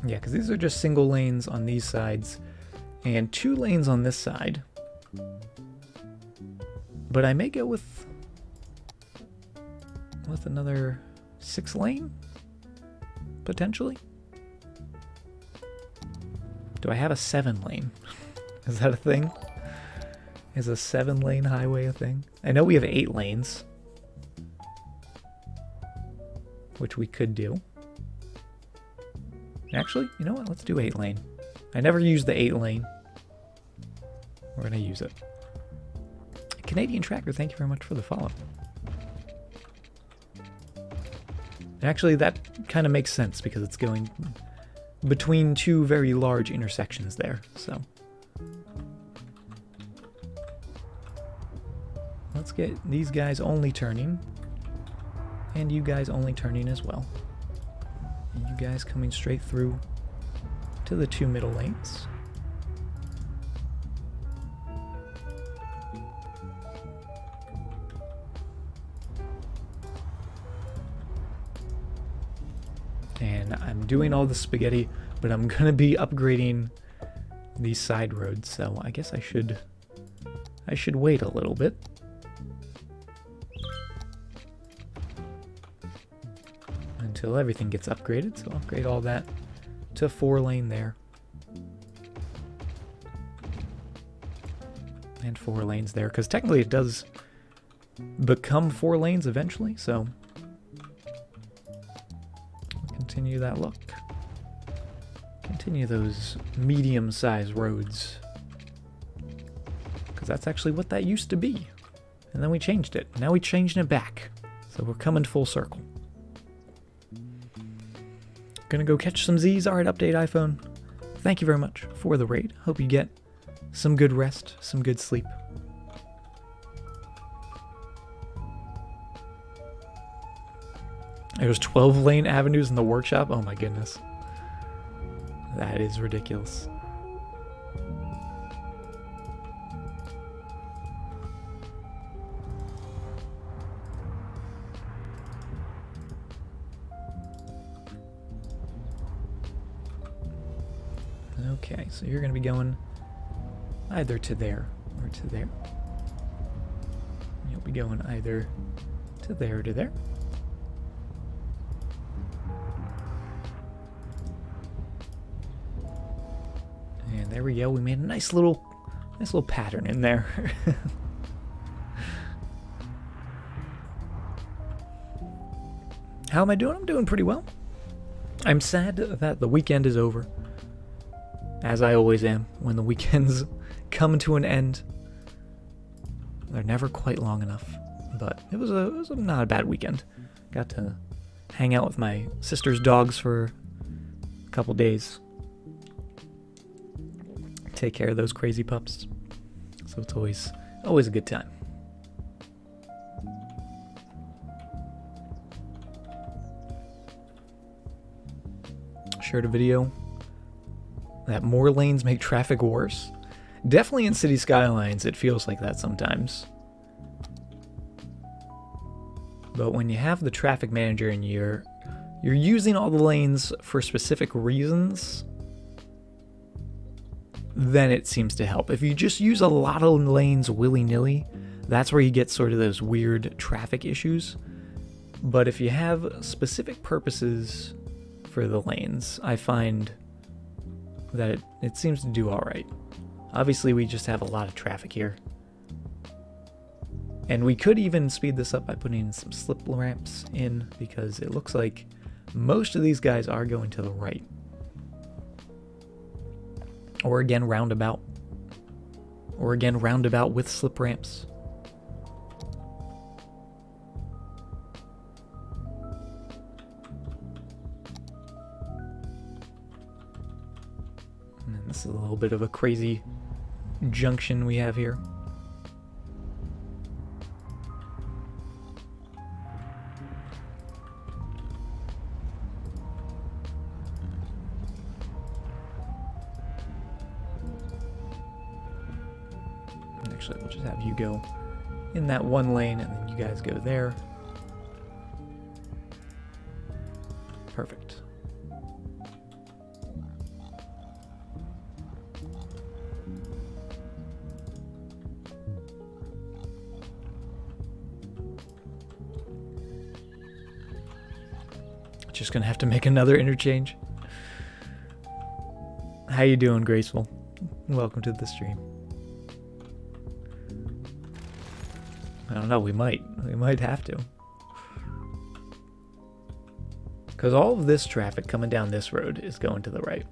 Yeah, because these are just single lanes on these sides and 2 lanes on this side. But I may go with another 6 lane, potentially. Do I have a 7 lane? Is that a thing? Is a 7 lane highway a thing? I know we have 8 lanes, which we could do. Actually, you know what? Let's do 8 lane. I never used the 8 lane. We're gonna use it. Canadian Tracker, thank you very much for the follow. Actually, that kind of makes sense because it's going between 2 very large intersections there, so. Let's get these guys only turning, and you guys only turning as well. And you guys coming straight through to the 2 middle lanes. And I'm doing all the spaghetti, but I'm gonna be upgrading these side roads, so I guess I should wait a little bit. Until everything gets upgraded, so I'll upgrade all that to 4 lane there. And 4 lanes there, because technically it does become 4 lanes eventually, so continue that look. Continue those medium-sized roads. Because that's actually what that used to be. And then we changed it. Now we changed it back. So we're coming full circle. Gonna go catch some Z's. Alright, update iPhone. Thank you very much for the raid. Hope you get some good rest, some good sleep. There's 12 lane avenues in the workshop. Oh my goodness. That is ridiculous. Okay, so you're going to be going either to there or to there. You'll be going either to there or to there. And there we go. We made a nice little pattern in there. How am I doing? I'm doing pretty well. I'm sad that the weekend is over, as I always am when the weekends come to an end. They're never quite long enough, but it was not a bad weekend. Got to hang out with my sister's dogs for a couple days. Take care of those crazy pups. So it's always a good time. Shared a video that more lanes make traffic worse. Definitely in City Skylines it feels like that sometimes. But when you have the traffic manager and you're using all the lanes for specific reasons, then it seems to help. If you just use a lot of lanes willy-nilly, that's where you get sort of those weird traffic issues. But if you have specific purposes for the lanes, I find that it seems to do alright. Obviously we just have a lot of traffic here. And we could even speed this up by putting some slip ramps in, because it looks like most of these guys are going to the right. Or again, roundabout. Or again, roundabout with slip ramps. And then this is a little bit of a crazy junction we have here. Actually, we'll just have you go in that one lane and then you guys go there. Perfect. Just gonna have to make another interchange. How you doing, Graceful? Welcome to the stream. I don't know, we might have to. Because all of this traffic coming down this road is going to the right.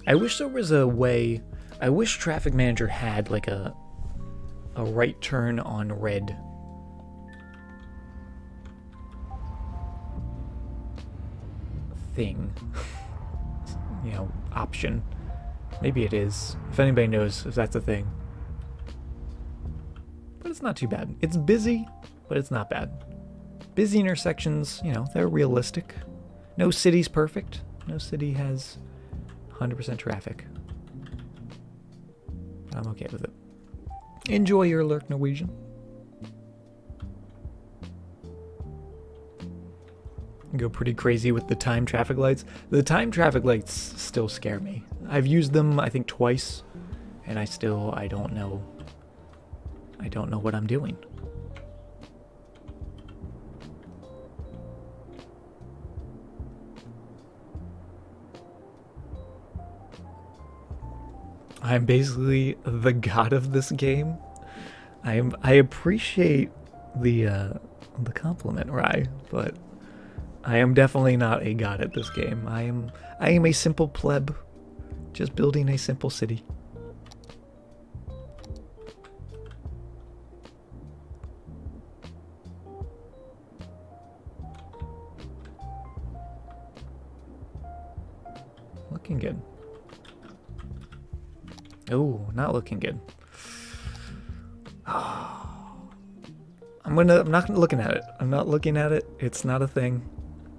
I wish there was a way, I wish Traffic Manager had like a right turn on red thing. You know, option. Maybe it is. If anybody knows if that's a thing. But it's not too bad. It's busy, but it's not bad. Busy intersections, you know, they're realistic. No city's perfect. No city has 100% traffic. But I'm okay with it. Enjoy your lurk, Norwegian. Go pretty crazy with the time traffic lights. The time traffic lights still scare me. I've used them, I think, twice, and I don't know what I'm doing. I'm basically the god of this game. I appreciate the compliment, Rye, but I am definitely not a god at this game. I am a simple pleb, just building a simple city. Looking good. Oh, not looking good. I'm not looking at it. I'm not looking at it. It's not a thing.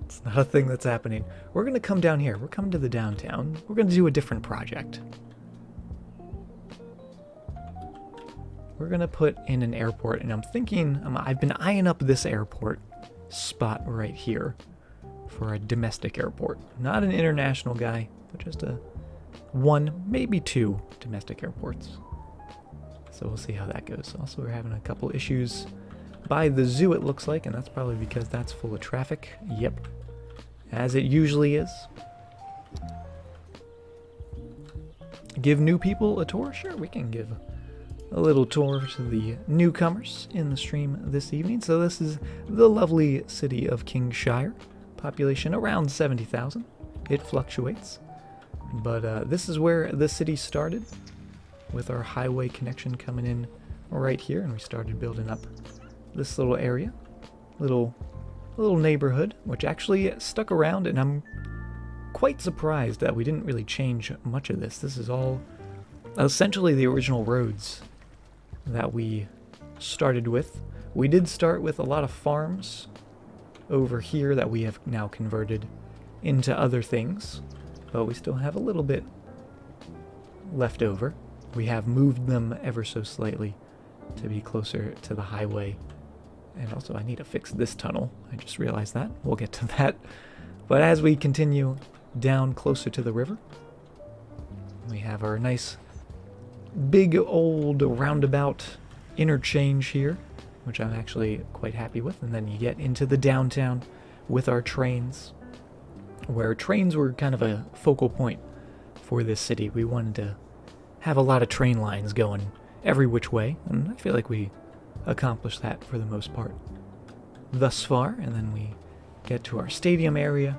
It's not a thing that's happening. We're gonna come down here. We're coming to the downtown. We're gonna do a different project. We're gonna put in an airport, and I'm thinking, I've been eyeing up this airport spot right here for a domestic airport. Not an international guy, but just a 1, maybe 2 domestic airports. So we'll see how that goes. Also, we're having a couple issues by the zoo, it looks like, and that's probably because that's full of traffic. Yep, as it usually is. Give new people a tour? Sure, we can give a little tour to the newcomers in the stream this evening. So this is the lovely city of Kingshire. Population around 70,000. It fluctuates. But this is where the city started, with our highway connection coming in right here, and we started building up this little area, little neighborhood, which actually stuck around, and I'm quite surprised that we didn't really change much of this. This is all essentially the original roads that we started with. We did start with a lot of farms over here that we have now converted into other things, but we still have a little bit left over. We have moved them ever so slightly to be closer to the highway. And also, I need to fix this tunnel. I just realized that. We'll get to that. But as we continue down closer to the river, we have our nice big old roundabout interchange here, which I'm actually quite happy with. And then you get into the downtown with our trains, where trains were kind of a focal point for this city. We wanted to have a lot of train lines going every which way, and I feel like we accomplished that for the most part thus far. And then we get to our stadium area,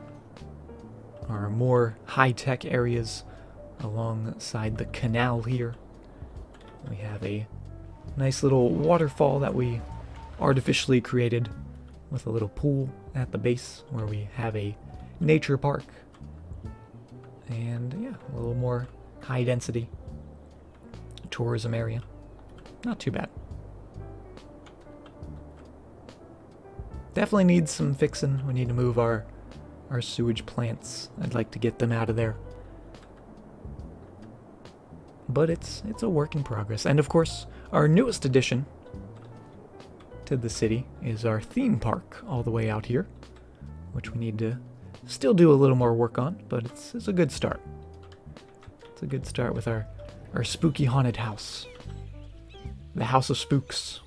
our more high-tech areas alongside the canal here. We have a nice little waterfall that we artificially created with a little pool at the base, where we have a nature park, and yeah, a little more high-density tourism area. Not too bad. Definitely needs some fixing. We need to move our sewage plants. I'd like to get them out of there. But it's a work in progress. And of course, our newest addition to the city is our theme park all the way out here, which we need to still do a little more work on, but it's a good start. It's a good start with our spooky haunted house. The House of Spooks.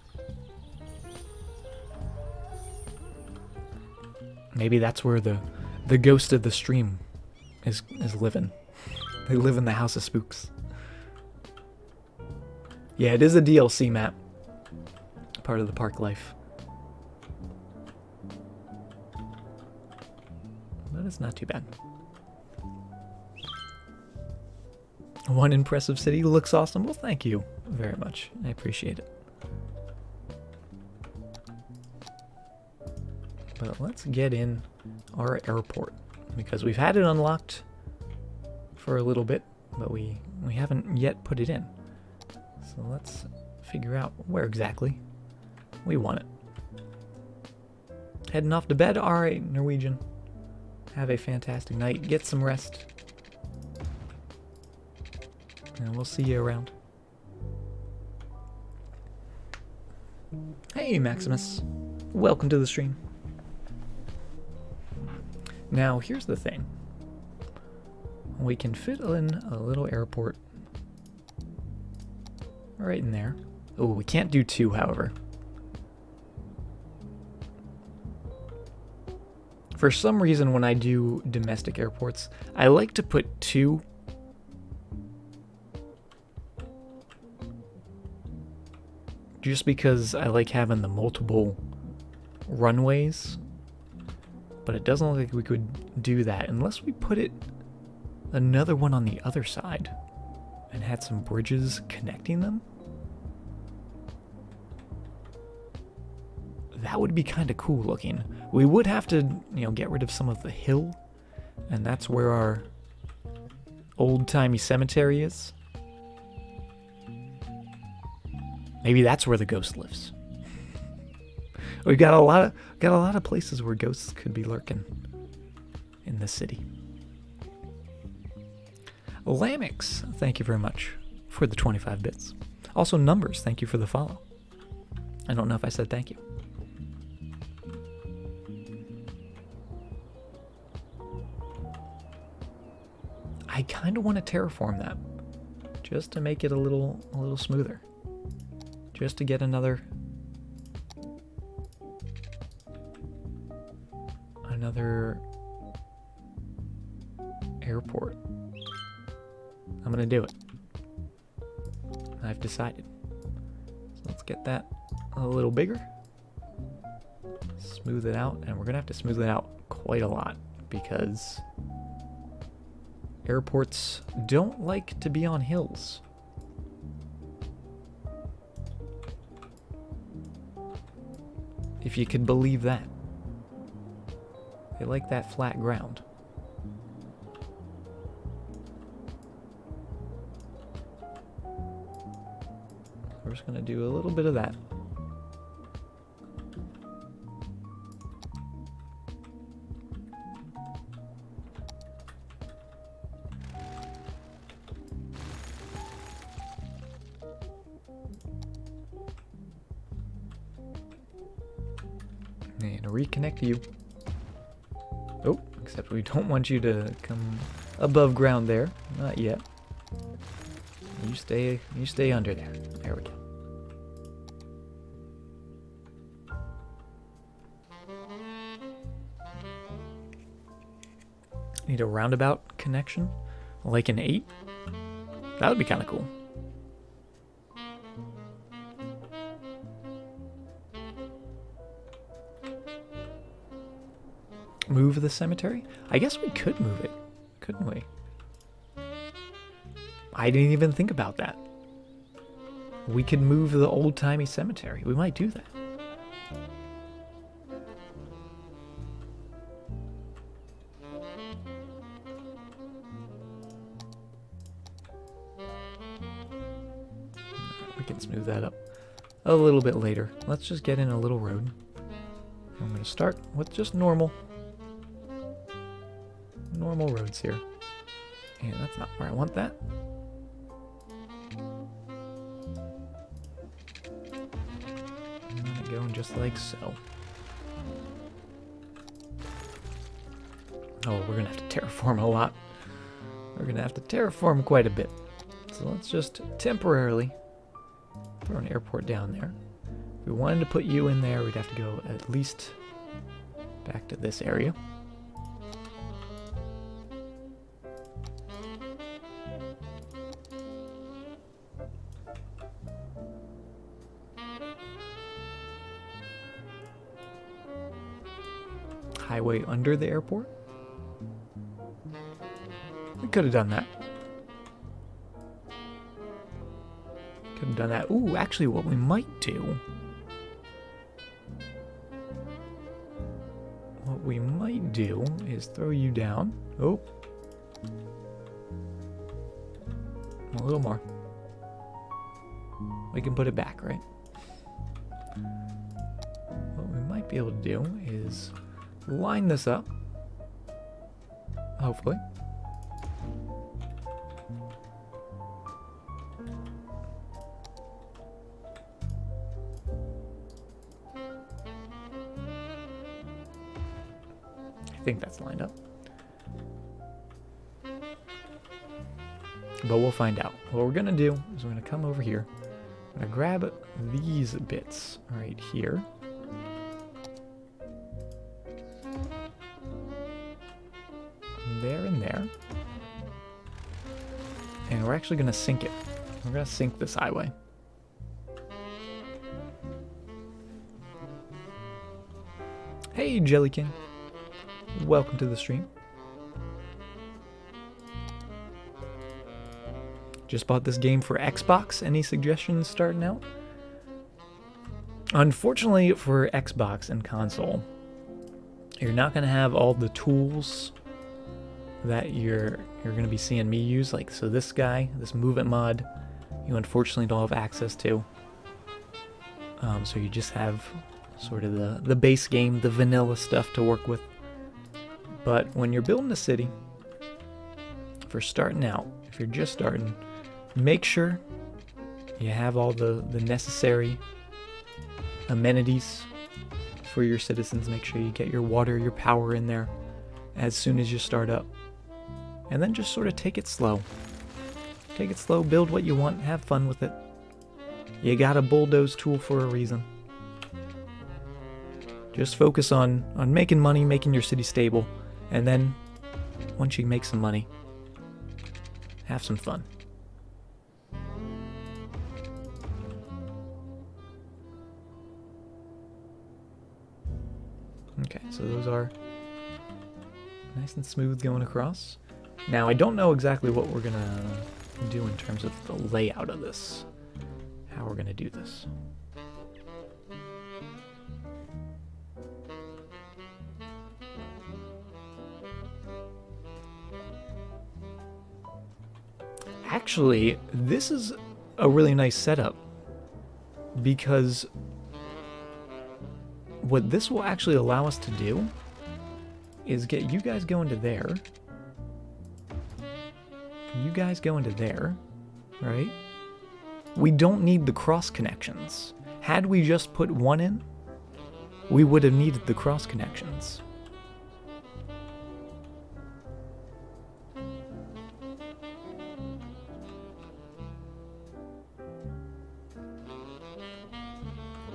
Maybe that's where the ghost of the stream is living. They live in the House of Spooks. Yeah, it is a DLC map. Part of the park life. But it's not too bad. One impressive city, looks awesome. Well, thank you very much. I appreciate it. But let's get in our airport, because we've had it unlocked for a little bit, but we haven't yet put it in. So let's figure out where exactly we want it. Heading off to bed. All right, Norwegian. Have a fantastic night. Get some rest. And we'll see you around. Hey, Maximus. Welcome to the stream. Now, here's the thing. We can fit in a little airport right in there. Oh, we can't do 2, however. For some reason, when I do domestic airports, I like to put 2 just because I like having the multiple runways. But it doesn't look like we could do that unless we put it another one on the other side and had some bridges connecting them. That would be kind of cool looking. We would have to, get rid of some of the hill, and that's where our old-timey cemetery is. Maybe that's where the ghost lives. We've got a lot of places where ghosts could be lurking in this city. Lamix, thank you very much for the 25 bits. Also, Numbers, thank you for the follow. I don't know if I said thank you. I kind of want to terraform that, just to make it a little smoother, just to get another airport. I'm gonna do it. I've decided. So let's get that a little bigger. Smooth it out, and we're gonna have to smooth it out quite a lot because airports don't like to be on hills. If you could believe that. They like that flat ground. We're just gonna do a little bit of that. And reconnect you. Oh, except we don't want you to come above ground there. Not yet. You stay under there. There we go. Need a roundabout connection? Like an 8? That would be kind of cool. Move the cemetery? I guess we could move it, couldn't we? I didn't even think about that. We could move the old-timey cemetery. We might do that. We can smooth that up a little bit later. Let's just get in a little road. I'm going to start with just normal roads here. And that's not where I want that. And going just like so. Oh, we're gonna have to terraform a lot. We're gonna have to terraform quite a bit. So let's just temporarily throw an airport down there. If we wanted to put you in there, we'd have to go at least back to this area. Highway under the airport? We could have done that. Could have done that. Ooh, actually what we might do... What we might do is throw you down. Oh. A little more. We can put it back, right? What we might be able to do is... line this up, hopefully. I think that's lined up. But we'll find out. What we're gonna do is we're gonna come over here. I'm gonna grab these bits right here. There and there. And we're actually going to sink it. We're going to sink this highway. Hey, Jellykin. Welcome to the stream. Just bought this game for Xbox. Any suggestions starting out? Unfortunately for Xbox and console, you're not going to have all the tools that you're going to be seeing me use. Like, so this guy, this movement mod, you unfortunately don't have access to. So you just have sort of the base game, the vanilla stuff to work with. But when you're building a city, for starting out, if you're just starting, make sure you have all the necessary amenities for your citizens. Make sure you get your water, your power in there as soon as you start up. And then just sort of take it slow. Take it slow, build what you want, have fun with it. You got a bulldoze tool for a reason. Just focus on making money, making your city stable, and then once you make some money, have some fun. Okay, so those are nice and smooth going across. Now, I don't know exactly what we're gonna do in terms of the layout of this. How we're gonna do this. Actually, this is a really nice setup because what this will actually allow us to do is get you guys going to there, you guys go into there, right? We don't need the cross connections. Had we just put one in, we would have needed the cross connections.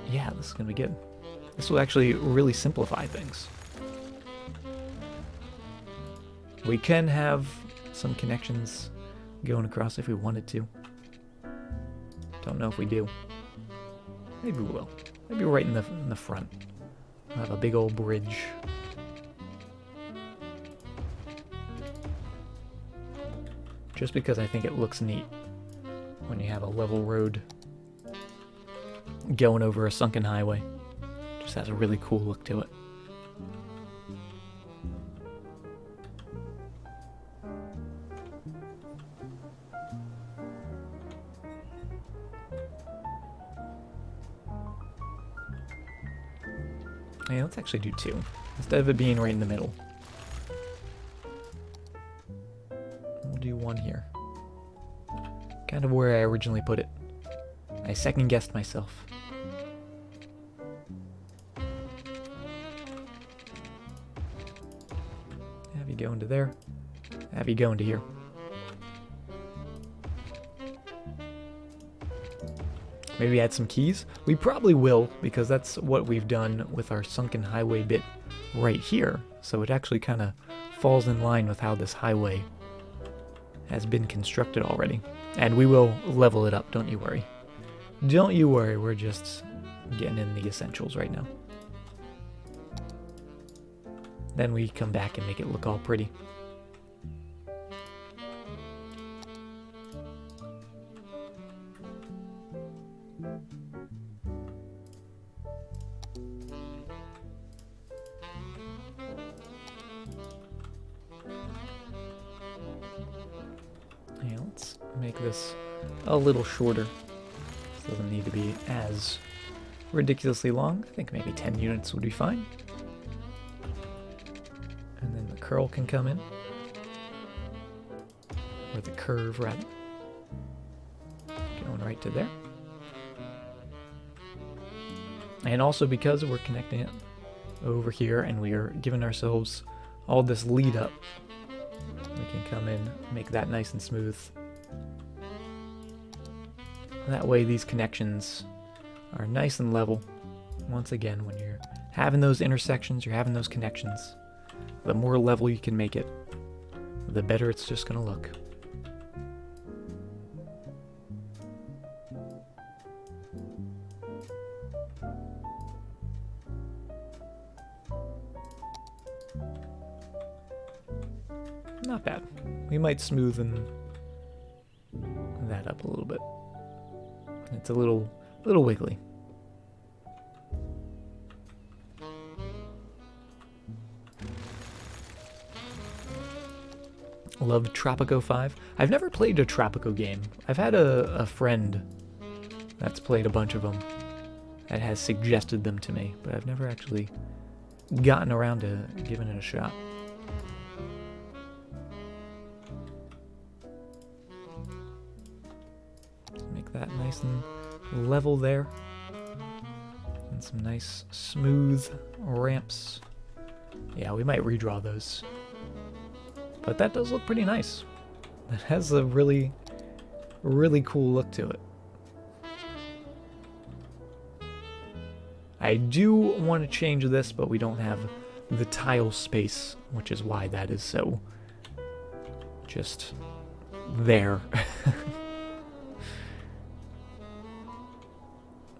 Yeah, this is gonna be good. This will actually really simplify things. We can have some connections going across if we wanted to. Don't know if we do. Maybe we will. Maybe right in the front. We'll have a big old bridge. Just because I think it looks neat when you have a level road going over a sunken highway. Just has a really cool look to it. Yeah, let's actually do two, instead of it being right in the middle. We'll do one here. Kind of where I originally put it. I second-guessed myself. Have you go into there. Have you go into here. Maybe add some keys? We probably will, because that's what we've done with our sunken highway bit right here. So it actually kind of falls in line with how this highway has been constructed already. And we will level it up, don't you worry. Don't you worry, we're just getting in the essentials right now. Then we come back and make it look all pretty. Yeah, let's make this a little shorter. This doesn't need to be as ridiculously long. I think maybe 10 units would be fine. And then the curl can come in. Or the curve, rather. Going right to there. And also because we're connecting it over here and we are giving ourselves all this lead up, we can come in, make that nice and smooth. That way these connections are nice and level. Once again, when you're having those intersections, you're having those connections, the more level you can make it, the better it's just going to look. Not bad. We might smoothen that up a little bit. It's a little wiggly. Love Tropico 5. I've never played a Tropico game. I've had a friend that's played a bunch of them that has suggested them to me, but I've never actually gotten around to giving it a shot. Make that nice and level there. And some nice smooth ramps. Yeah, we might redraw those. But that does look pretty nice. It has a really, really cool look to it. I do want to change this, but we don't have the tile space, which is why that is so just there.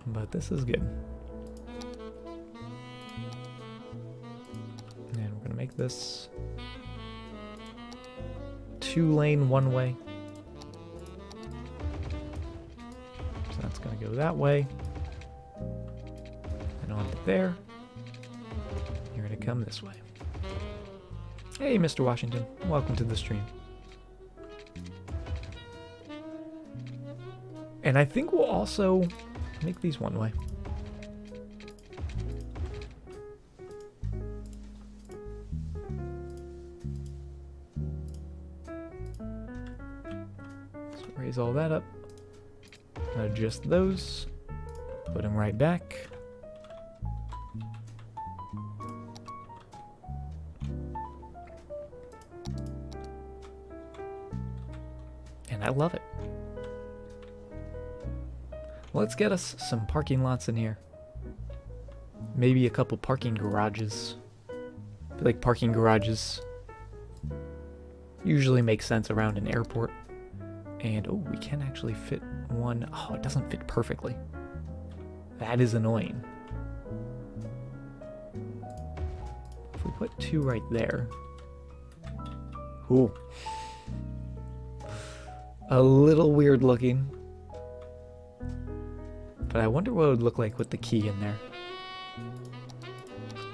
But this is good. And we're gonna make this 2-lane one-way. So that's gonna go that way. And on to there. You're gonna come this way. Hey, Mr. Washington. Welcome to the stream. And I think we'll also make these one way. So raise all that up. Adjust those. Put them right back. And I love it. Let's get us some parking lots in here. Maybe a couple parking garages. I feel like parking garages usually make sense around an airport. And, oh, we can actually fit one. Oh, it doesn't fit perfectly. That is annoying. If we put 2 right there. Ooh. A little weird looking. But I wonder what it would look like with the key in there.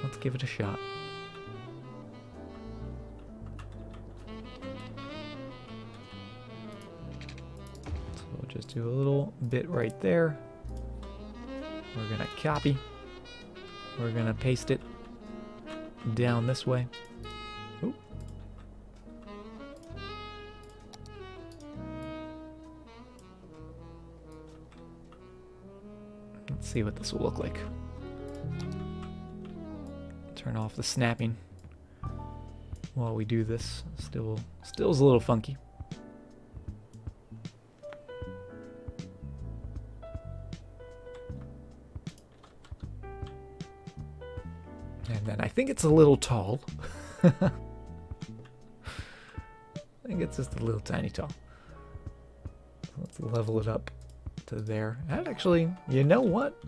Let's give it a shot. So we'll just do a little bit right there. We're gonna copy. We're gonna paste it down this way. Ooh. Let's see what this will look like. Turn off the snapping while we do this. Still is a little funky. And then I think it's a little tall. I think it's just a little tiny tall. Let's level it up to there. That actually, you know what?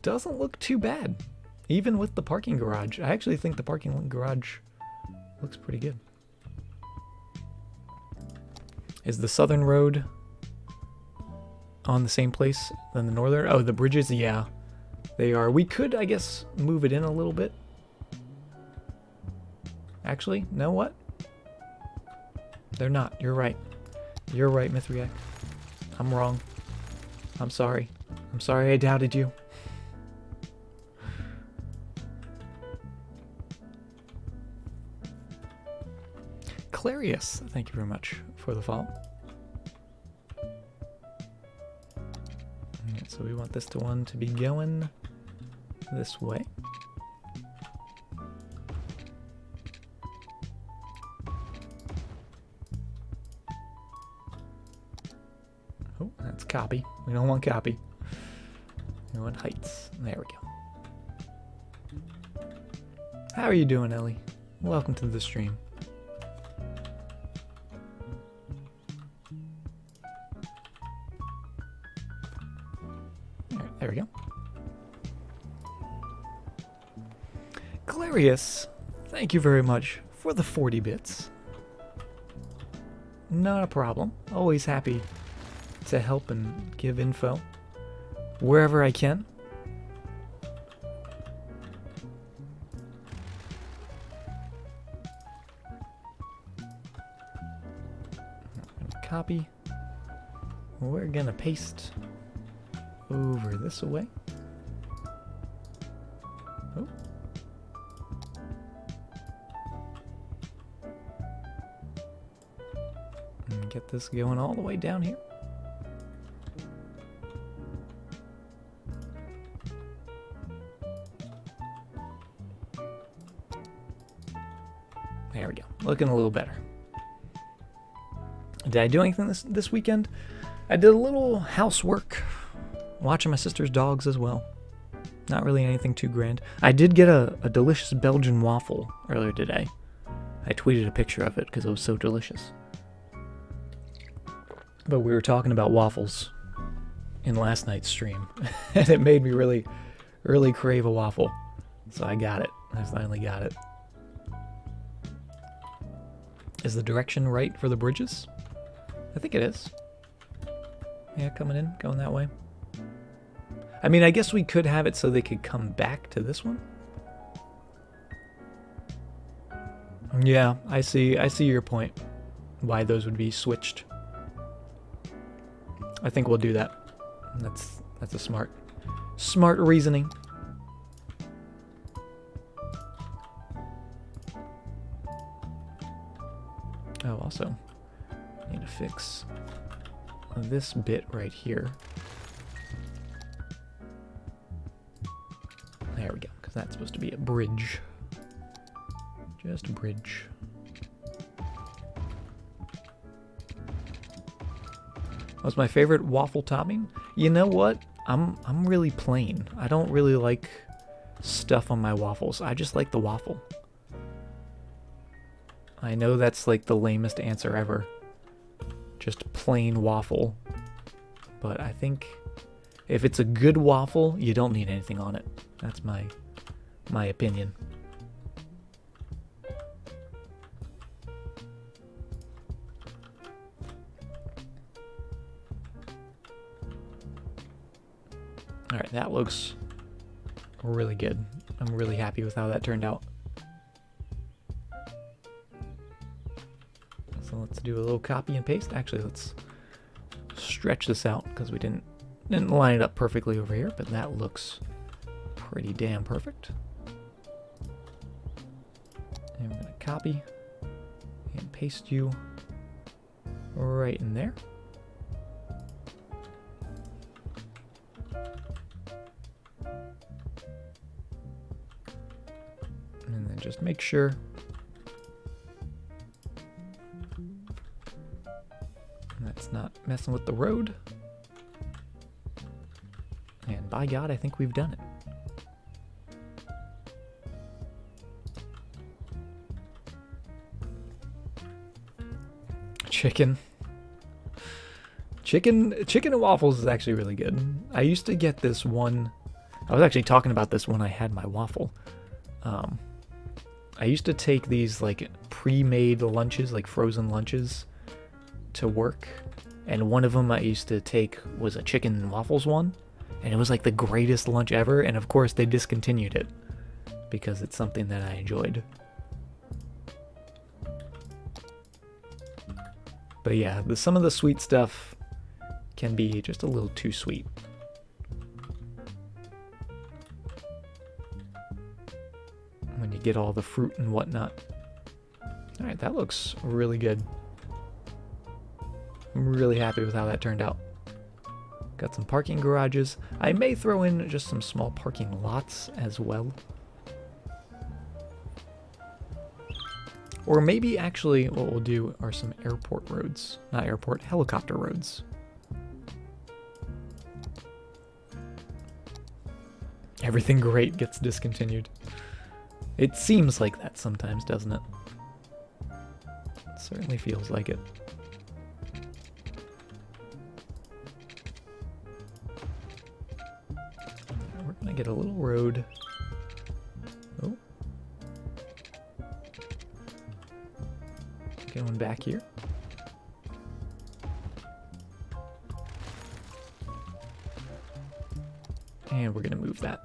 Doesn't look too bad. Even with the parking garage. I actually think the parking garage looks pretty good. Is the southern road on the same place than the northern? Oh, the bridges, yeah. They are. We could, I guess, move it in a little bit. Actually, know what? They're not. You're right. You're right, Mithriak. I'm wrong. I'm sorry. I'm sorry I doubted you. Clarius, thank you very much for the follow. Alright, so we want this one to be going this way. Oh, that's copy. We don't want copy. We want heights. There we go. How are you doing, Ellie? Welcome to the stream. There we go. Clarius, thank you very much for the 40 bits. Not a problem. Always happy to help and give info wherever I can. Copy. We're gonna paste over this way. Oh. And get this going all the way down here. There we go. Looking a little better. Did I do anything this weekend? I did a little housework. Watching my sister's dogs as well. Not really anything too grand. I did get a delicious Belgian waffle earlier today. I tweeted a picture of it because it was so delicious. But we were talking about waffles in last night's stream. And it made me really, really crave a waffle. So I got it. I finally got it. Is the direction right for the bridges? I think it is. Yeah, coming in, going that way. I mean, I guess we could have it so they could come back to this one. Yeah, I see your point. Why those would be switched. I think we'll do that. That's a smart reasoning. Oh, also, I need to fix this bit right here. There we go, because that's supposed to be a bridge. Just a bridge. What's my favorite waffle topping? You know what? I'm really plain. I don't really like stuff on my waffles. I just like the waffle. I know that's like the lamest answer ever. Just plain waffle. But I think if it's a good waffle, you don't need anything on it. That's my opinion. Alright, that looks really good. I'm really happy with how that turned out. So let's do a little copy and paste. Actually, let's stretch this out because we didn't line it up perfectly over here, but that looks pretty damn perfect. And we're going to copy and paste you right in there. And then just make sure that's not messing with the road. And by God, I think we've done it. Chicken and waffles is actually really good. I used to get this one. I was actually talking about this when I had my waffle. I used to take these like pre-made lunches, like frozen lunches, to work, and one of them I used to take was a chicken and waffles one, and it was like the greatest lunch ever. And of course they discontinued it because it's something that I enjoyed. But yeah, some of the sweet stuff can be just a little too sweet. When you get all the fruit and whatnot. Alright, that looks really good. I'm really happy with how that turned out. Got some parking garages. I may throw in just some small parking lots as well. Or maybe actually what we'll do are some airport roads. Not airport, helicopter roads. Everything great gets discontinued. It seems like that sometimes, doesn't it? It certainly feels like it. We're gonna get a little road. Oh. Going back here. And we're gonna move that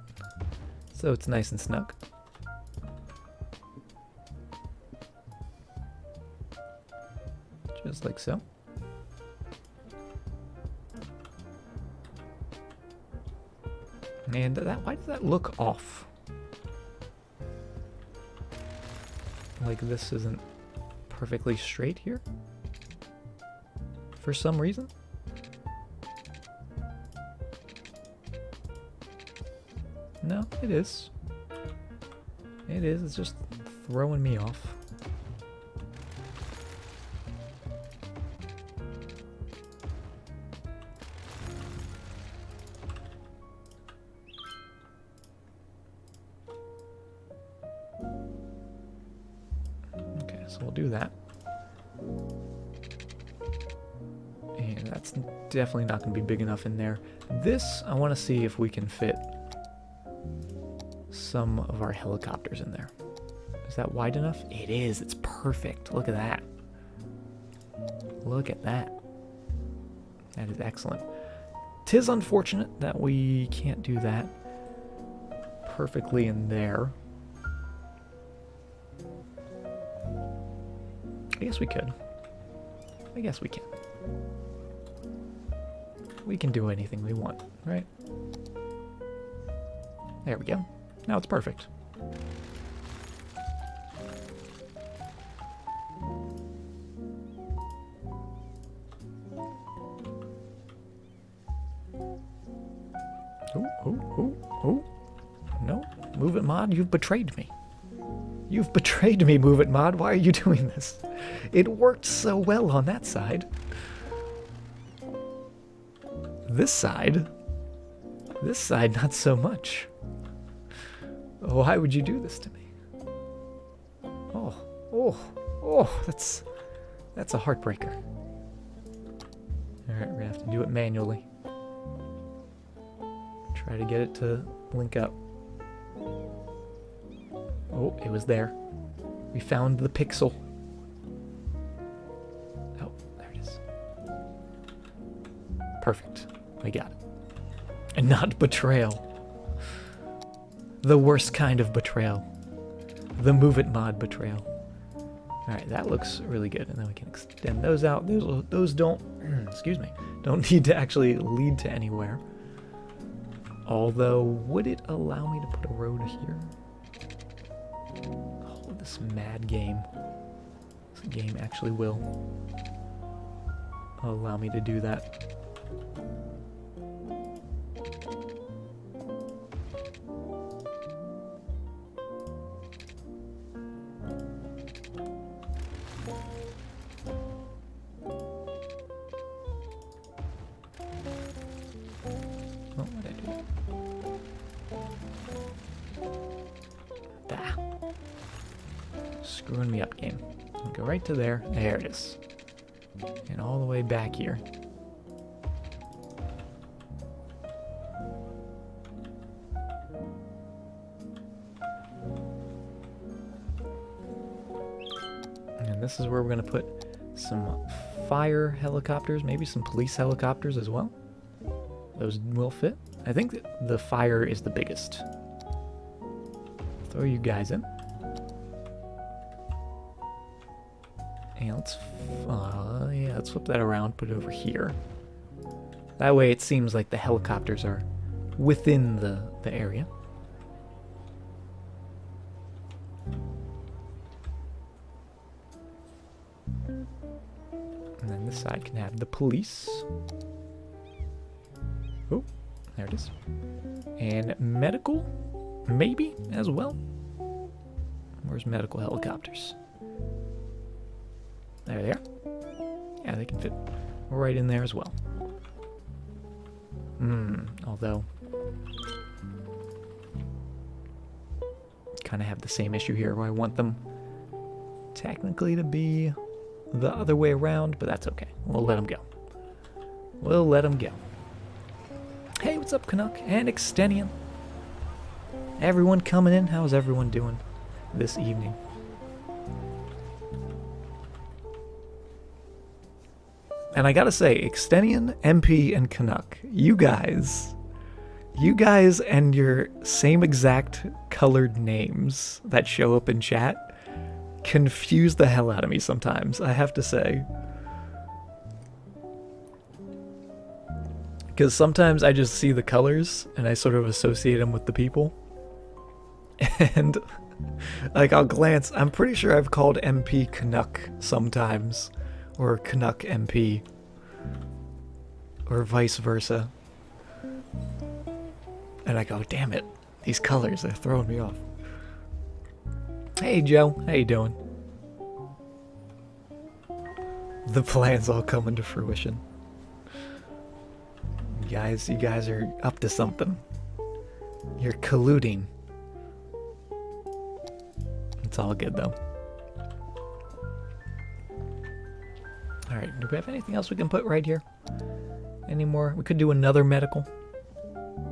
so it's nice and snug. Just like so. And why does that look off? Like this isn't perfectly straight here? For some reason? No, it is. It is, it's just throwing me off. so we'll do that. And that's definitely not going to be big enough in there. This, I want to see if we can fit some of our helicopters in there. Is that wide enough? It is. It's perfect. Look at that. Look at that. That is excellent. 'Tis unfortunate that we can't do that perfectly in there. I guess we could. I guess we can. We can do anything we want, right? There we go. Now it's perfect. Oh. No. Move it, mod. You've betrayed me. You've betrayed me, Move It Mod. Why are you doing this? It worked so well on that side. This side, not so much. Why would you do this to me? Oh, that's a heartbreaker. Alright, we're gonna have to do it manually. Try to get it to link up. Oh, it was there. We found the pixel. Oh, there it is. Perfect. We got it. And not betrayal. The worst kind of betrayal. The Move It Mod betrayal. Alright, that looks really good. And then we can extend those out. Those don't, excuse me, don't need to actually lead to anywhere. Although, would it allow me to put a road here? Oh, this mad game. This game actually will allow me to do that. Screwing me up, game. I'll go right to there. There it is. And all the way back here. And this is where we're going to put some fire helicopters, maybe some police helicopters as well. Those will fit. I think the fire is the biggest. Throw you guys in. And let's flip that around, put it over here. That way it seems like the helicopters are within the area. And then this side can have the police. Oh, there it is. And medical, maybe, as well. Where's medical helicopters? There they are. Yeah, they can fit right in there as well. Although, kind of have the same issue here where I want them technically to be the other way around, but that's okay. We'll let them go. We'll let them go. Hey, what's up, Canuck and Extenium? Everyone coming in? How's everyone doing this evening? And I gotta say, Extenian, MP, and Canuck, you guys and your same exact colored names that show up in chat confuse the hell out of me sometimes, I have to say. Because sometimes I just see the colors and I sort of associate them with the people. And like I'll glance, I'm pretty sure I've called MP Canuck sometimes. Or Canuck MP. Or vice versa. And I go, damn it, these colors, they're throwing me off. Hey Joe, how you doing? The plan's all coming to fruition. You guys are up to something. You're colluding. It's all good though. Alright, do we have anything else we can put right here? Any more? We could do another medical.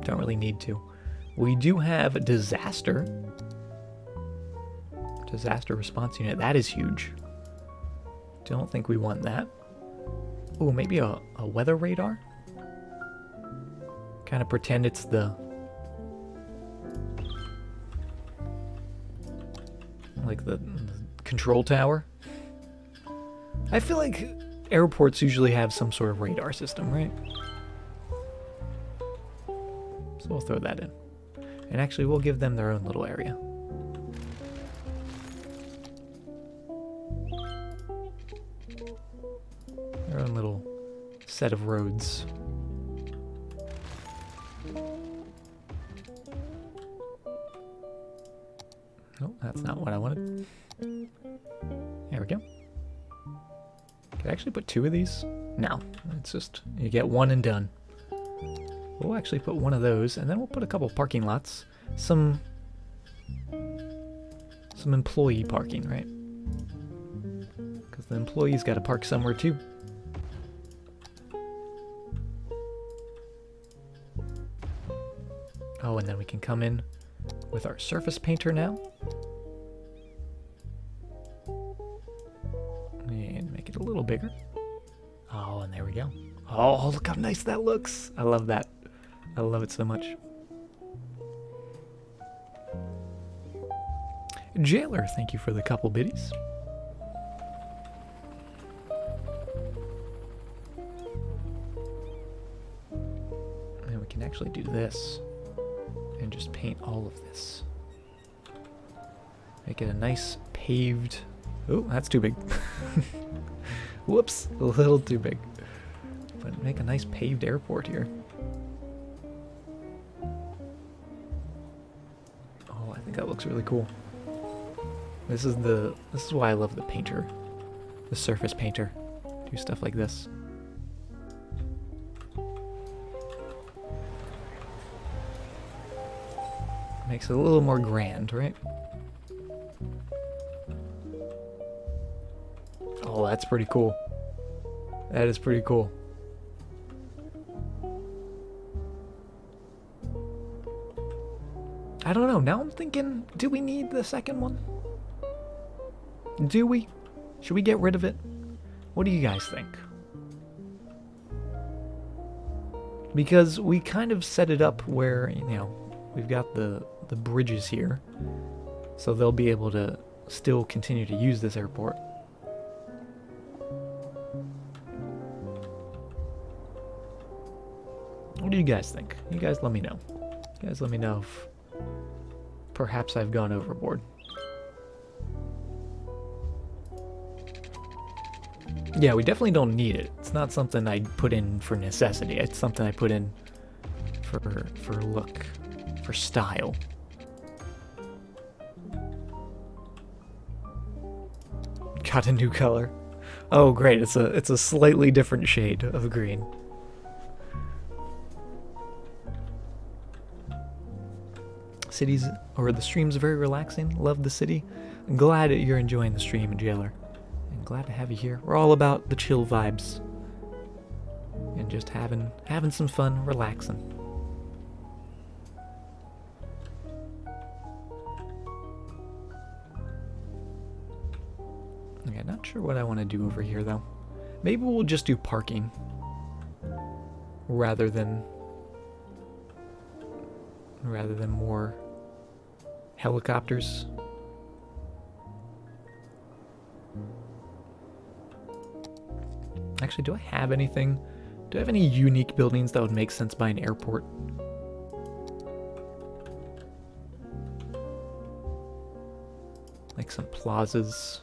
Don't really need to. We do have a disaster. Disaster response unit. That is huge. Don't think we want that. Oh, maybe a weather radar? Kind of pretend it's the... like the control tower. I feel like airports usually have some sort of radar system, right? So we'll throw that in. And actually, we'll give them their own little area. Their own little set of roads. Oh, that's not what I wanted. There we go. Could I actually put 2 of these? No, it's just, you get 1 and done. We'll actually put 1 of those, and then we'll put a couple parking lots. Some employee parking, right? Because the employees got to park somewhere too. Oh, and then we can come in with our surface painter now. And make it a little bigger. Oh, and there we go. Oh, look how nice that looks. I love that. I love it so much. Jailer, thank you for the couple biddies. And we can actually do this and just paint all of this. Make it a nice paved... Oh, that's too big. Whoops, a little too big. But make a nice paved airport here. Oh, I think that looks really cool. This is why I love the painter. The surface painter. Do stuff like this. Makes it a little more grand, right? Oh, that's pretty cool. That is pretty cool. I don't know. Now I'm thinking, do we need the second one? Do we? Should we get rid of it? What do you guys think? Because we kind of set it up where, you know, we've got the bridges here. So they'll be able to still continue to use this airport. What do you guys think? You guys let me know. You guys let me know if perhaps I've gone overboard. Yeah, we definitely don't need it. It's not something I put in for necessity. It's something I put in for look, for style. Got a new color. Oh, great! It's a slightly different shade of green. Cities or the stream's very relaxing. Love the city. I'm glad that you're enjoying the stream, Jailer. And glad to have you here. We're all about the chill vibes and just having some fun, relaxing. Okay, not sure what I want to do over here though. Maybe we'll just do parking rather than more helicopters. Actually, do I have anything? Do I have any unique buildings that would make sense by an airport? Like some plazas,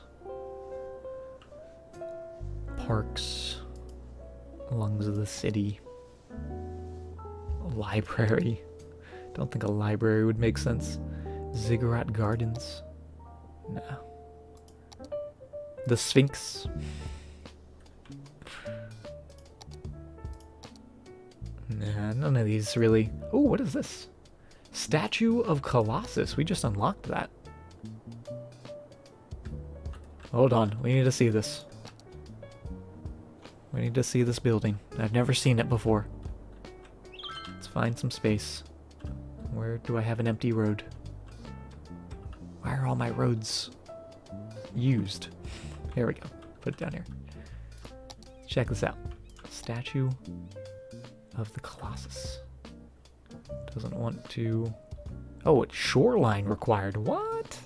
parks, lungs of the city, a library. Don't think a library would make sense. Ziggurat Gardens. No. The Sphinx. Nah, none of these really. Oh, what is this? Statue of Colossus. We just unlocked that. Hold on, we need to see this. We need to see this building. I've never seen it before. Let's find some space. Where do I have an empty road? Why are all my roads used? Here we go. Put it down here. Check this out. Statue of the Colossus. Doesn't want to... Oh, it's shoreline required. What?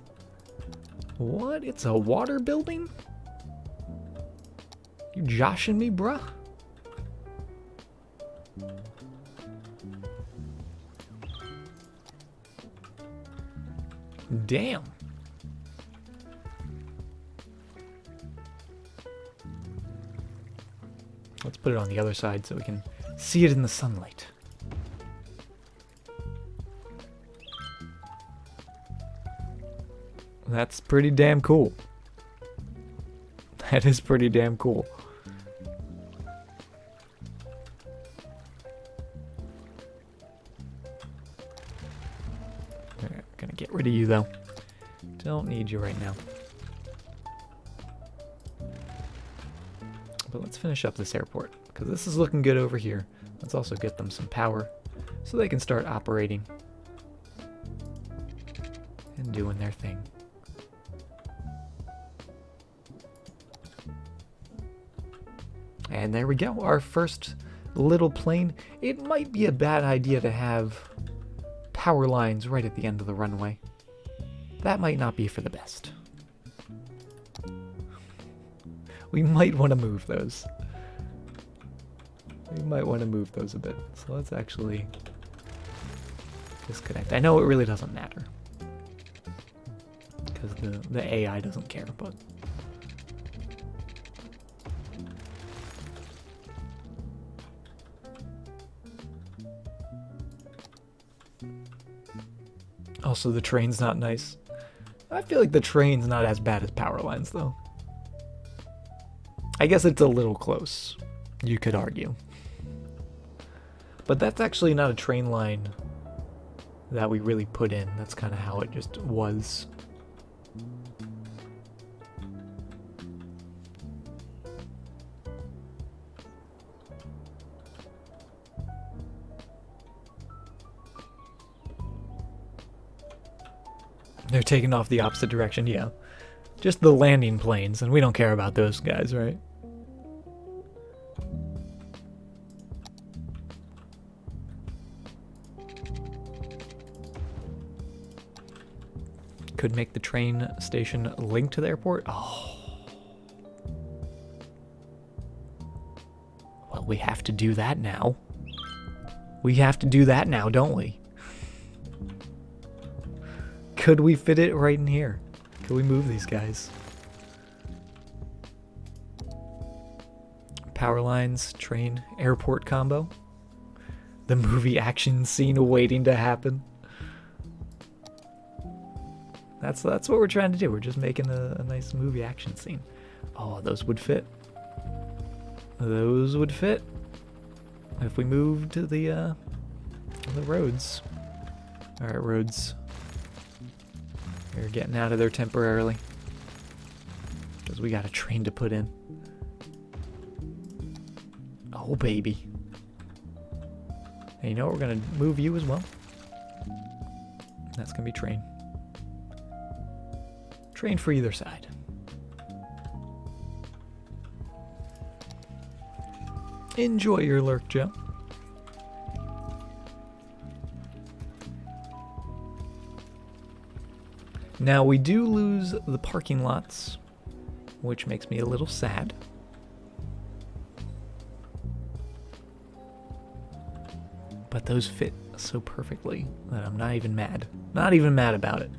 What? It's a water building? You joshing me, bruh? Damn. Let's put it on the other side so we can see it in the sunlight. That's pretty damn cool. That is pretty damn cool. Alright, gonna get rid of you though. Don't need you right now. But let's finish up this airport, because this is looking good over here. Let's also get them some power so they can start operating and doing their thing. And there we go, our first little plane. It might be a bad idea to have power lines right at the end of the runway. That might not be for the best. We might want to move those. We might want to move those a bit. So let's actually disconnect. I know it really doesn't matter, because the AI doesn't care, but... Also, the train's not nice. I feel like the train's not as bad as power lines, though. I guess it's a little close, you could argue. But that's actually not a train line that we really put in. That's kind of how it just was. They're taking off the opposite direction, yeah. Just the landing planes, and we don't care about those guys, right? Could make the train station link to the airport? Oh. Well, we have to do that now. We have to do that now, don't we? Could we fit it right in here? Could we move these guys? Power lines, train, airport combo. The movie action scene waiting to happen. That's what we're trying to do. We're just making a nice movie action scene. Oh, those would fit. Those would fit if we moved to the roads. All right, roads. We're getting out of there temporarily, because we got a train to put in. Oh, baby. And you know what? We're going to move you as well. That's going to be train. Train for either side. Enjoy your lurk, Joe. Now we do lose the parking lots, which makes me a little sad. But those fit so perfectly that I'm not even mad. Not even mad about it.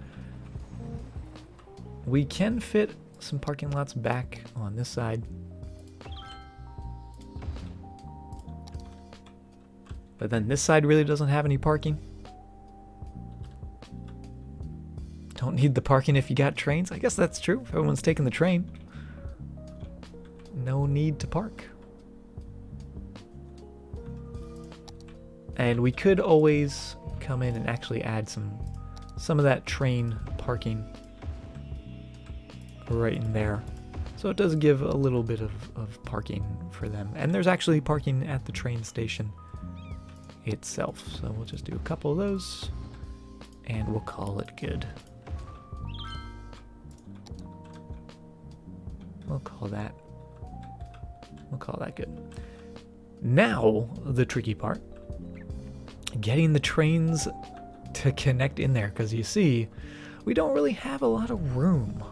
We can fit some parking lots back on this side. But then this side really doesn't have any parking. Don't need the parking if you got trains. I guess that's true. If everyone's taking the train, no need to park. And we could always come in and actually add some of that train parking right in there. So it does give a little bit of parking for them. And there's actually parking at the train station itself. So we'll just do a couple of those and we'll call it good. We'll call that good. Now, the tricky part, getting the trains to connect in there, because you see, we don't really have a lot of room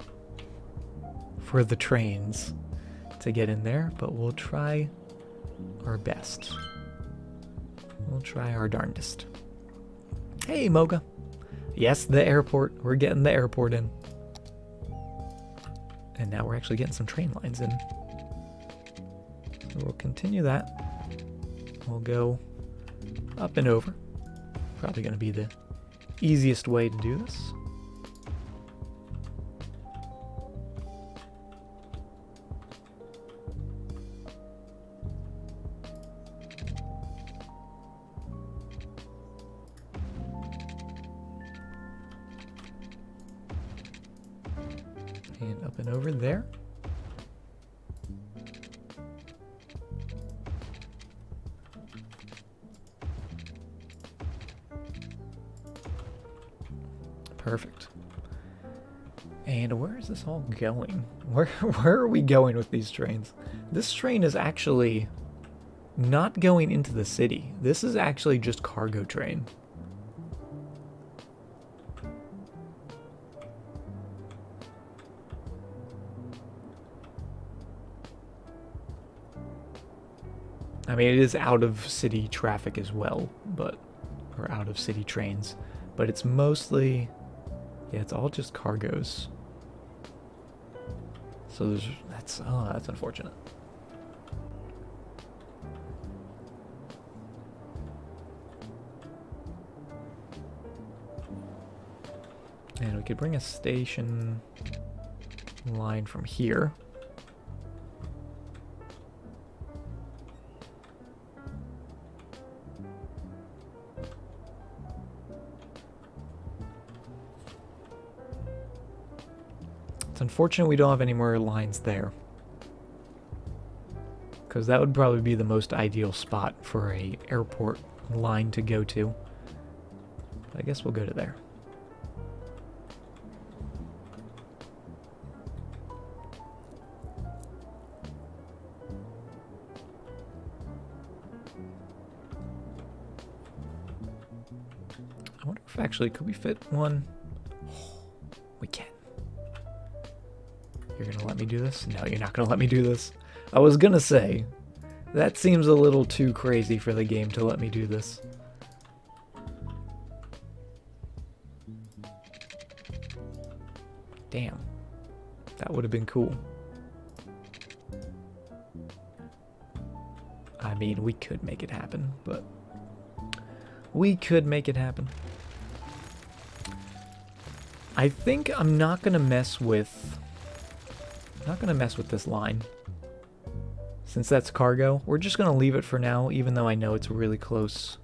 for the trains to get in there, but we'll try our best. We'll try our darndest. Hey, Moga. Yes, the airport. We're getting the airport in. And now we're actually getting some train lines in. So we'll continue that. We'll go up and over. Probably going to be the easiest way to do this. And up and over there. Perfect. And where is this all going? Where are we going with these trains? This train is actually not going into the city. This is actually just cargo train. I mean, it is out of city traffic as well, or out of city trains, but it's mostly, yeah, it's all just cargoes. So that's unfortunate. And we could bring a station line from here. It's unfortunate we don't have any more lines there, because that would probably be the most ideal spot for a airport line to go to. But I guess we'll go to there. I wonder if actually, could we fit one? We can. You're gonna let me do this? No, you're not gonna let me do this. I was gonna say, that seems a little too crazy for the game to let me do this. Damn. That would have been cool. I mean, we could make it happen, but we could make it happen. I think I'm not gonna mess with this line. Since that's cargo, we're just gonna leave it for now, even though I know it's really close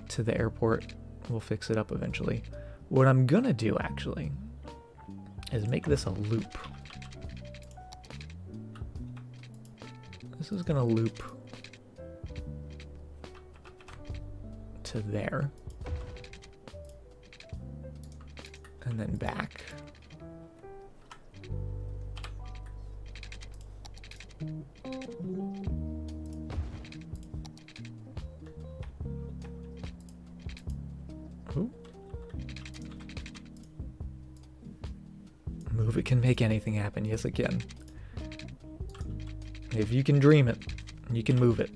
to the airport. We'll fix it up eventually. What I'm gonna do, actually, is make this a loop. This is gonna loop to there. And then back. Ooh. Move it can make anything happen. Yes, it can. If you can dream it, you can move it.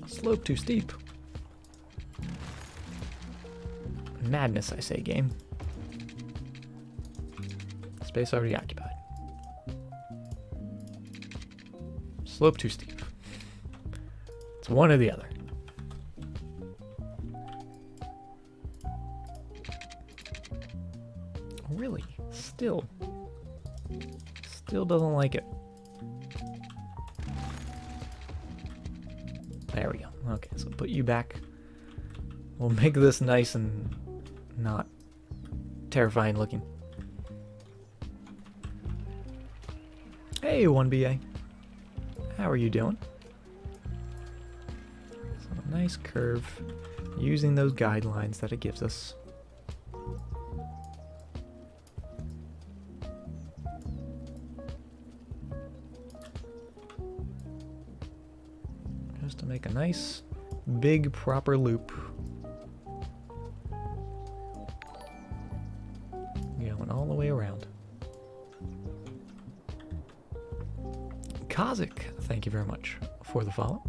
Slope too steep. Madness, I say, game. Space already occupied. Slope too steep. It's one or the other. Really? Still doesn't like it. There we go. Okay, so put you back. We'll make this nice and not terrifying looking. Hey, 1BA. How are you doing? So a nice curve using those guidelines that it gives us. Just to make a nice, big, proper loop. Going all the way around. Kazik, thank you very much for the follow.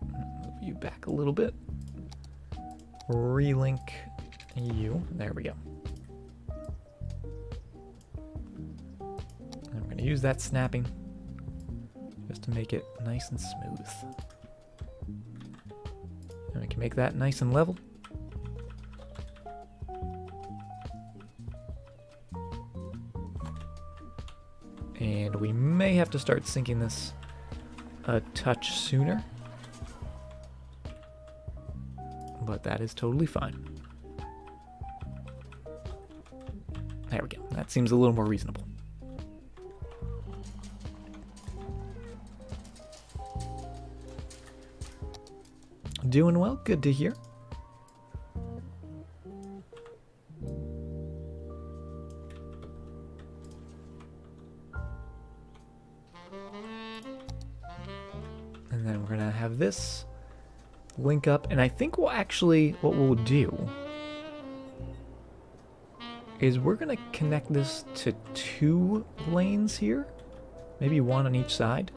Move you back a little bit. Relink you. There we go. And we're going to use that snapping just to make it nice and smooth. And we can make that nice and level. And we may have to start syncing this a touch sooner. But that is totally fine. There we go. That seems a little more reasonable. Doing well, good to hear. And then we're gonna have this link up, and I think we'll actually, what we'll do is we're gonna connect this to 2 lanes here, maybe 1 on each side,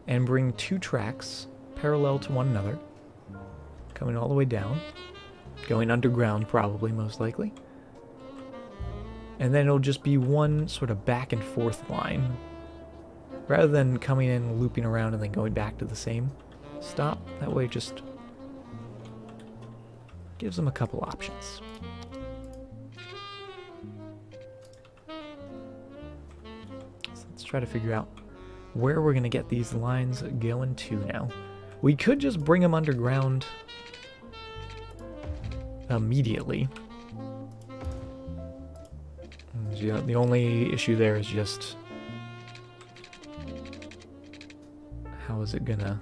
and bring 2 tracks parallel to one another, coming all the way down, going underground probably, most likely. And then it'll just be one sort of back and forth line, rather than coming in, looping around, and then going back to the same stop. That way it just gives them a couple options. So let's try to figure out where we're going to get these lines going to now. We could just bring them underground immediately. The only issue there is just how's it gonna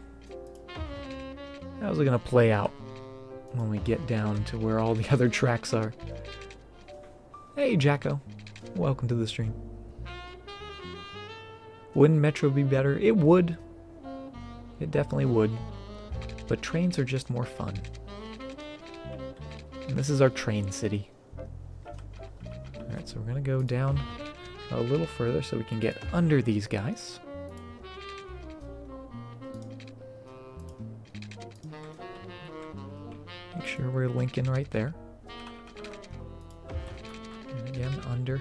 play out when we get down to where all the other tracks are. Hey Jacko, welcome to the stream. Wouldn't Metro be better? It would. It definitely would. But trains are just more fun. And this is our train city. Alright, so we're gonna go down a little further so we can get under these guys. Make sure we're linking right there. And again, under.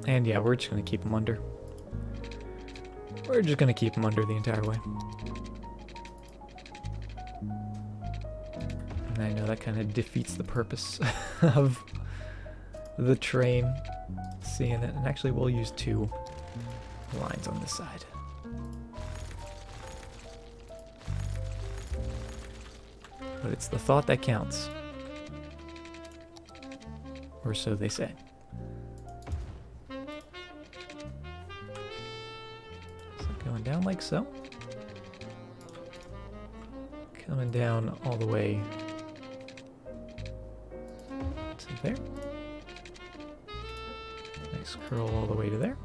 And yeah, we're just going to keep them under. We're just going to keep them under the entire way. And I know that kind of defeats the purpose of the train seeing it. And actually, we'll use 2 lines on this side. But it's the thought that counts. Or so they say. Going down like so. Coming down all the way to there. Nice curl all the way to there.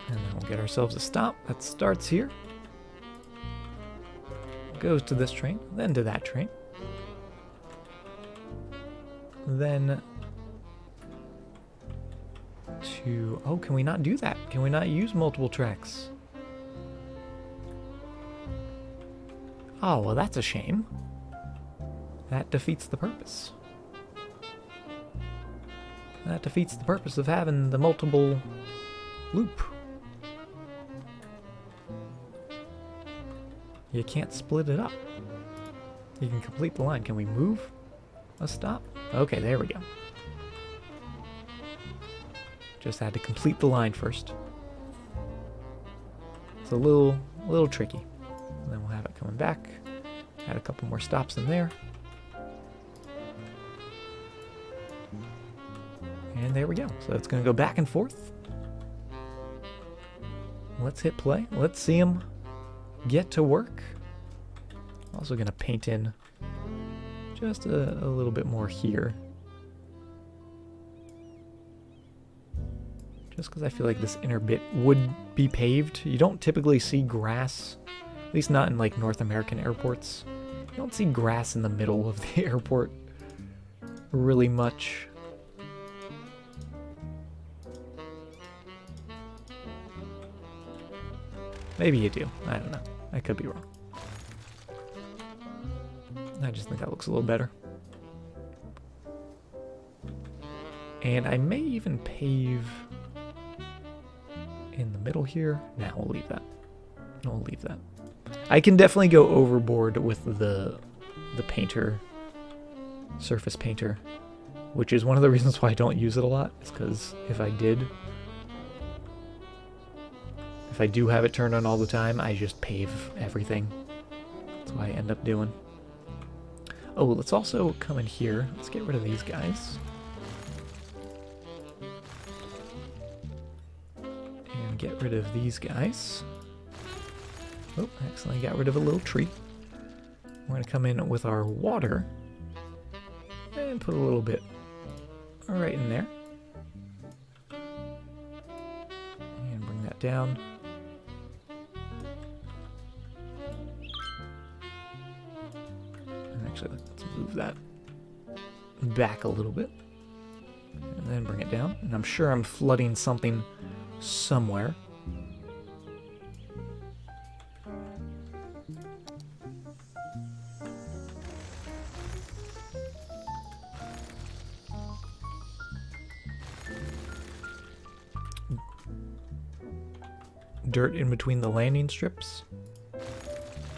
And then we'll get ourselves a stop that starts here. Goes to this train, then to that train. Then to... Oh, can we not do that? Can we not use multiple tracks? Oh, well, that's a shame. That defeats the purpose. That defeats the purpose of having the multiple loop. You can't split it up. You can complete the line. Can we move a stop? Okay, there we go. Just had to complete the line first. It's a little tricky. And then we'll have it coming back. Add a couple more stops in there. And there we go. So it's going to go back and forth. Let's hit play. Let's see him get to work. Also going to paint in just a little bit more here. Just because I feel like this inner bit would be paved. You don't typically see grass, at least not in like North American airports. You don't see grass in the middle of the airport really much. Maybe you do. I don't know. I could be wrong. I just think that looks a little better. And I may even pave in the middle here. Nah, we'll leave that. We'll leave that. I can definitely go overboard with the painter, surface painter, which is one of the reasons why I don't use it a lot, is because if I do have it turned on all the time, I just pave everything. That's what I end up doing. Oh, let's also come in here. Let's get rid of these guys. And get rid of these guys. Oh, I accidentally got rid of a little tree. We're going to come in with our water and put a little bit right in there. And bring that down. Actually, let's move that back a little bit. And then bring it down. And I'm sure I'm flooding something somewhere. Dirt in between the landing strips.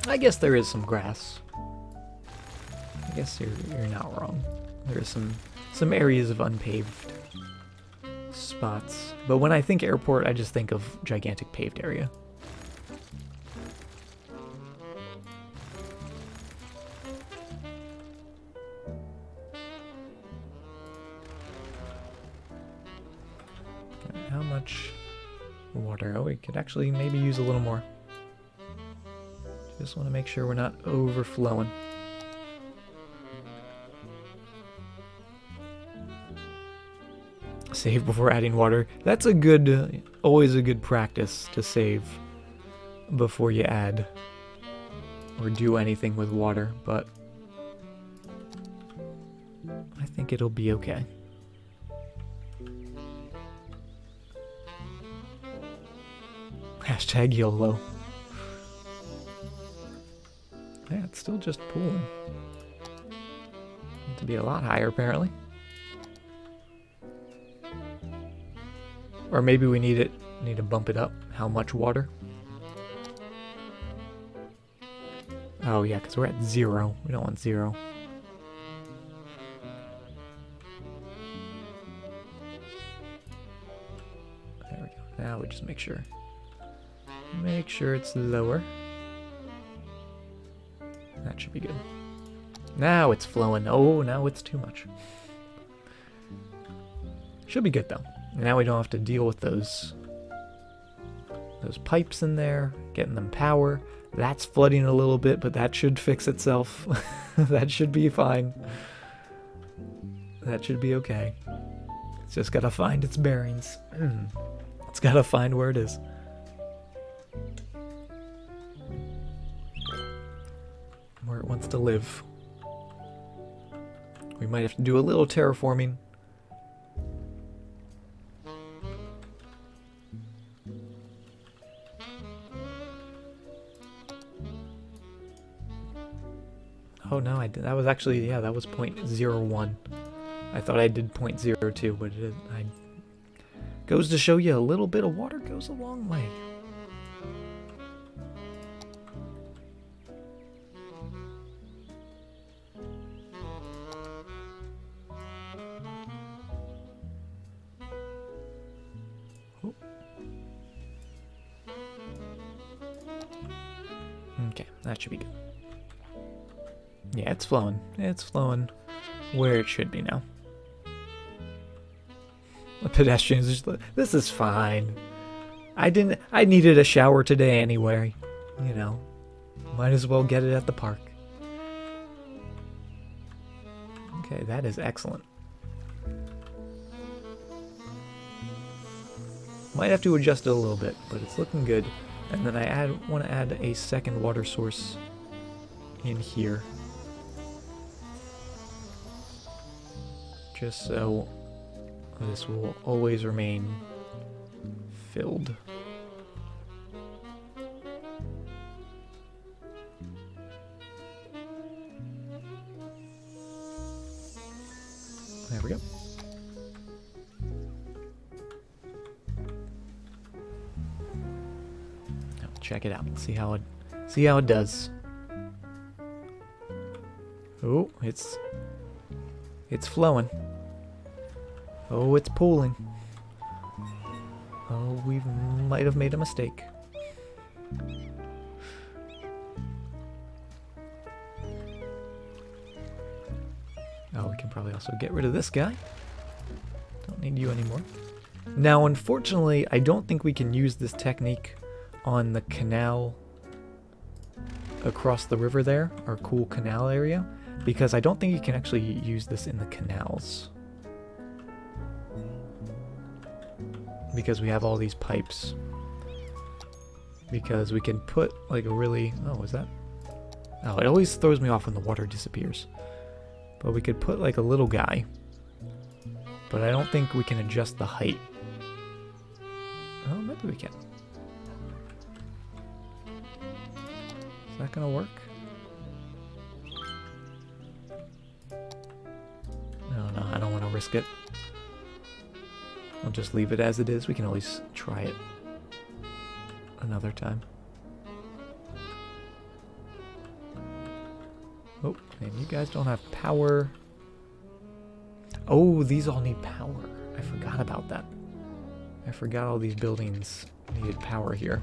I guess there is some grass. I guess you're not wrong. There are some areas of unpaved spots. But when I think airport, I just think of gigantic paved area. Okay, how much water? Oh, we could actually maybe use a little more. Just want to make sure we're not overflowing. Save before adding water. That's a good, always a good practice to save before you add or do anything with water, but I think it'll be okay. Hashtag YOLO. Yeah, it's still just pooling. Need to be a lot higher, apparently. Or maybe we need to bump it up. How much water? Oh yeah, because we're at 0. We don't want 0. There we go. Now we just make sure. Make sure it's lower. That should be good. Now it's flowing. Oh, now it's too much. Should be good though. Now we don't have to deal with those pipes in there, getting them power. That's flooding a little bit, but that should fix itself. That should be fine. That should be okay. It's just gotta find its bearings. It's gotta find where it is. Where it wants to live. We might have to do a little terraforming. Oh no, that was actually, yeah, that was 0.01. I thought I did 0.02, but goes to show you a little bit of water goes a long way. Okay, that should be good. Yeah, it's flowing. It's flowing where it should be now. The pedestrians are just like, this is fine. I needed a shower today anyway. You know, might as well get it at the park. Okay, that is excellent. Might have to adjust it a little bit, but it's looking good. And then I want to add a second water source in here. Just so this will always remain filled. There we go. Now check it out. See how it does. Oh, it's flowing. Oh, it's pooling. Oh, we might have made a mistake. Oh, we can probably also get rid of this guy. Don't need you anymore. Now, unfortunately, I don't think we can use this technique on the canal across the river there, our cool canal area, because I don't think you can actually use this in the canals. Because we have all these pipes. Because we can put like a really... Oh, is that... Oh, it always throws me off when the water disappears. But we could put like a little guy. But I don't think we can adjust the height. Oh, maybe we can. Is that gonna work? No, I don't want to risk it. I'll just leave it as it is. We can always try it another time. Oh, and you guys don't have power. Oh, these all need power. I forgot about that. I forgot all these buildings needed power here.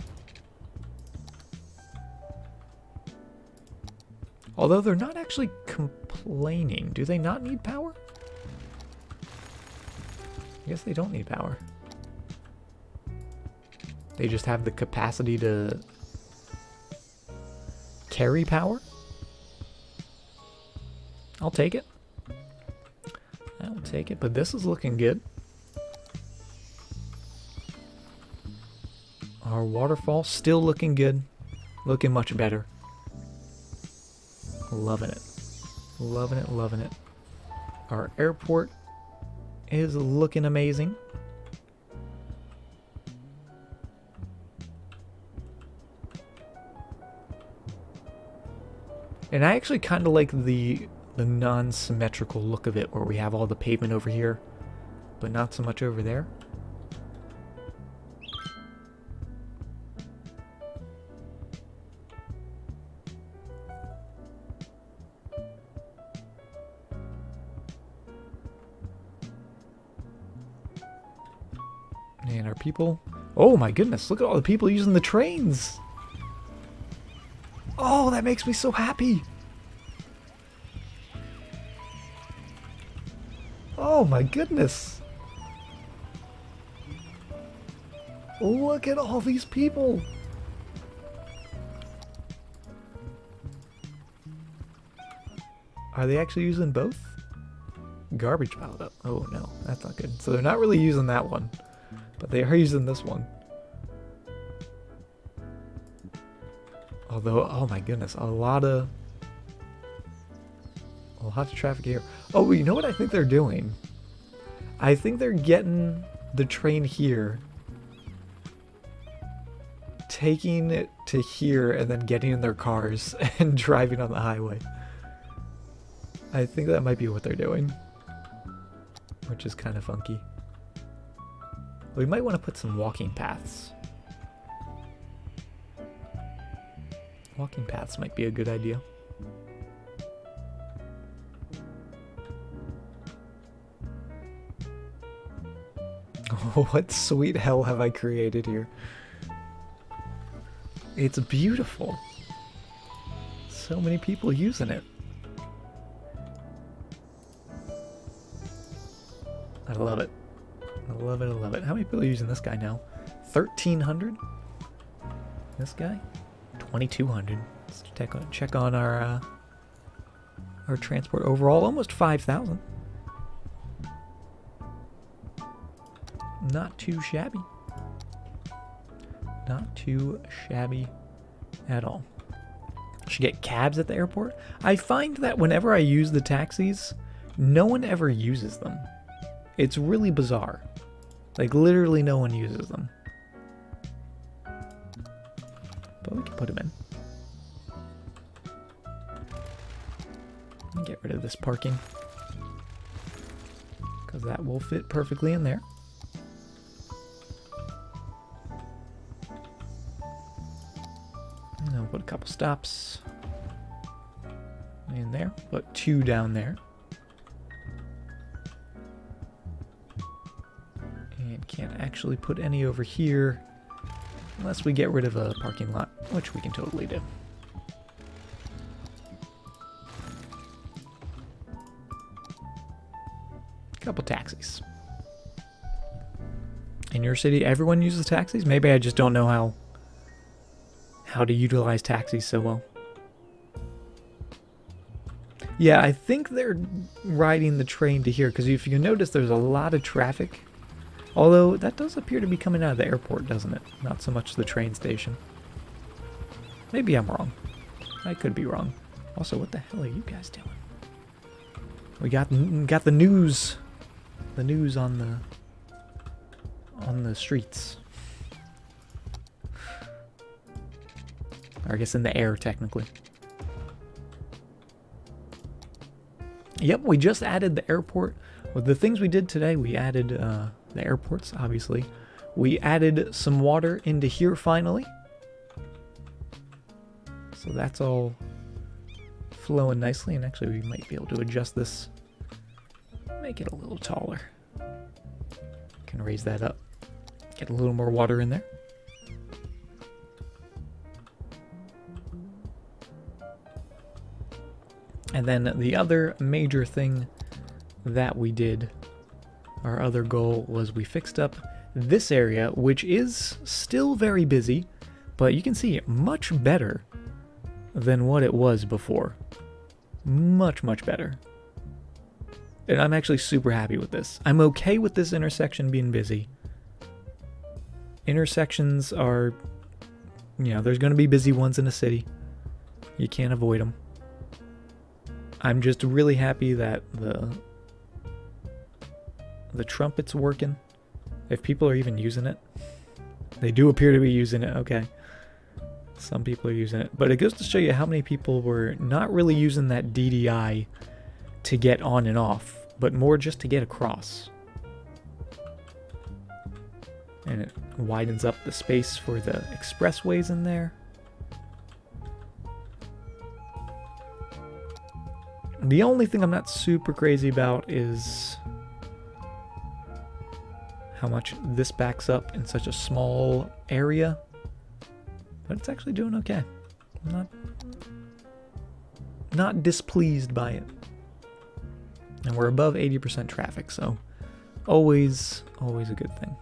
Although they're not actually complaining. Do they not need power? I guess they don't need power. They just have the capacity to carry power? I'll take it. I'll take it, but this is looking good. Our waterfall still looking good. Looking much better. Loving it. Loving it, loving it. Our airport is looking amazing. And I actually kind of like the non-symmetrical look of it, where we have all the pavement over here, but not so much over there. And our people... Oh my goodness, look at all the people using the trains! Oh, that makes me so happy! Oh my goodness! Look at all these people! Are they actually using both? Garbage pile. Oh no, that's not good. So they're not really using that one. But they are using this one. Although, oh my goodness, a lot of traffic here. Oh, you know what I think they're doing? I think they're getting the train here, taking it to here, and then getting in their cars and driving on the highway. I think that might be what they're doing. which is kind of funky. We might want to put some walking paths. Walking paths might be a good idea. Oh, what sweet hell have I created here? It's beautiful. So many people using it. I love it. I love it, I love it. How many people are using this guy now? 1,300? This guy? 2,200. Let's check on our transport overall. Almost 5,000. Not too shabby. Not too shabby at all. Should get cabs at the airport. I find that whenever I use the taxis, no one ever uses them. It's really bizarre. Like, literally no one uses them. But we can put them in. Get rid of this parking, because that will fit perfectly in there. And I'll put a couple stops in there. Put 2 down there. And can't actually put any over here unless we get rid of a parking lot, which we can totally do. Couple taxis. In your city, everyone uses taxis? Maybe I just don't know how to utilize taxis so well. Yeah, I think they're riding the train to here, because if you notice, there's a lot of traffic. Although, that does appear to be coming out of the airport, doesn't it? Not so much the train station. Maybe I'm wrong. I could be wrong. Also, what the hell are you guys doing? We got the news. The news on the streets. Or I guess in the air, technically. Yep, we just added the airport. With the things we did today, we added the airports, obviously. We added some water into here, finally. So that's all flowing nicely. And actually, we might be able to adjust this. Make it a little taller. Can raise that up. Get a little more water in there. And then the other major thing that we did, our other goal, was we fixed up this area, which is still very busy, but you can see much better than what it was before. Much, much better. And I'm actually super happy with this. I'm okay with this intersection being busy. Intersections are, you know, there's going to be busy ones in a city. You can't avoid them. I'm just really happy that the trumpet's working. If people are even using it. They do appear to be using it, okay. Some people are using it. But it goes to show you how many people were not really using that DDI to get on and off, but more just to get across. And it widens up the space for the expressways in there. The only thing I'm not super crazy about is how much this backs up in such a small area. But it's actually doing okay. I'm not displeased by it. And we're above 80% traffic, so always a good thing.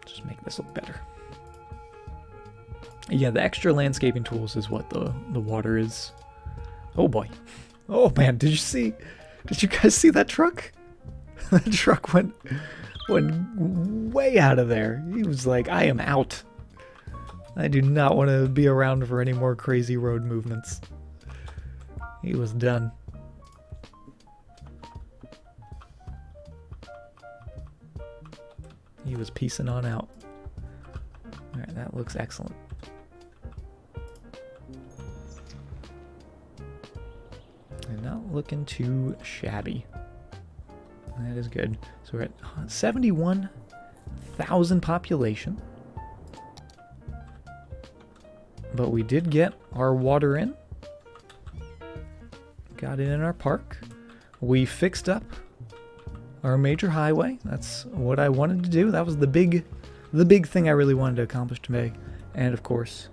Just make this look better. Yeah, the extra landscaping tools is what the water is. Oh boy. Oh man, did you guys see that truck? That truck went way out of there. He was like, I am out. I do not want to be around for any more crazy road movements. He was done. He was peacing on out. Alright, that looks excellent. And not looking too shabby. That is good. So we're at 71,000 population. But we did get our water in. Got it in our park. We fixed up our major highway. That's what I wanted to do. That was the big thing I really wanted to accomplish today. And of course,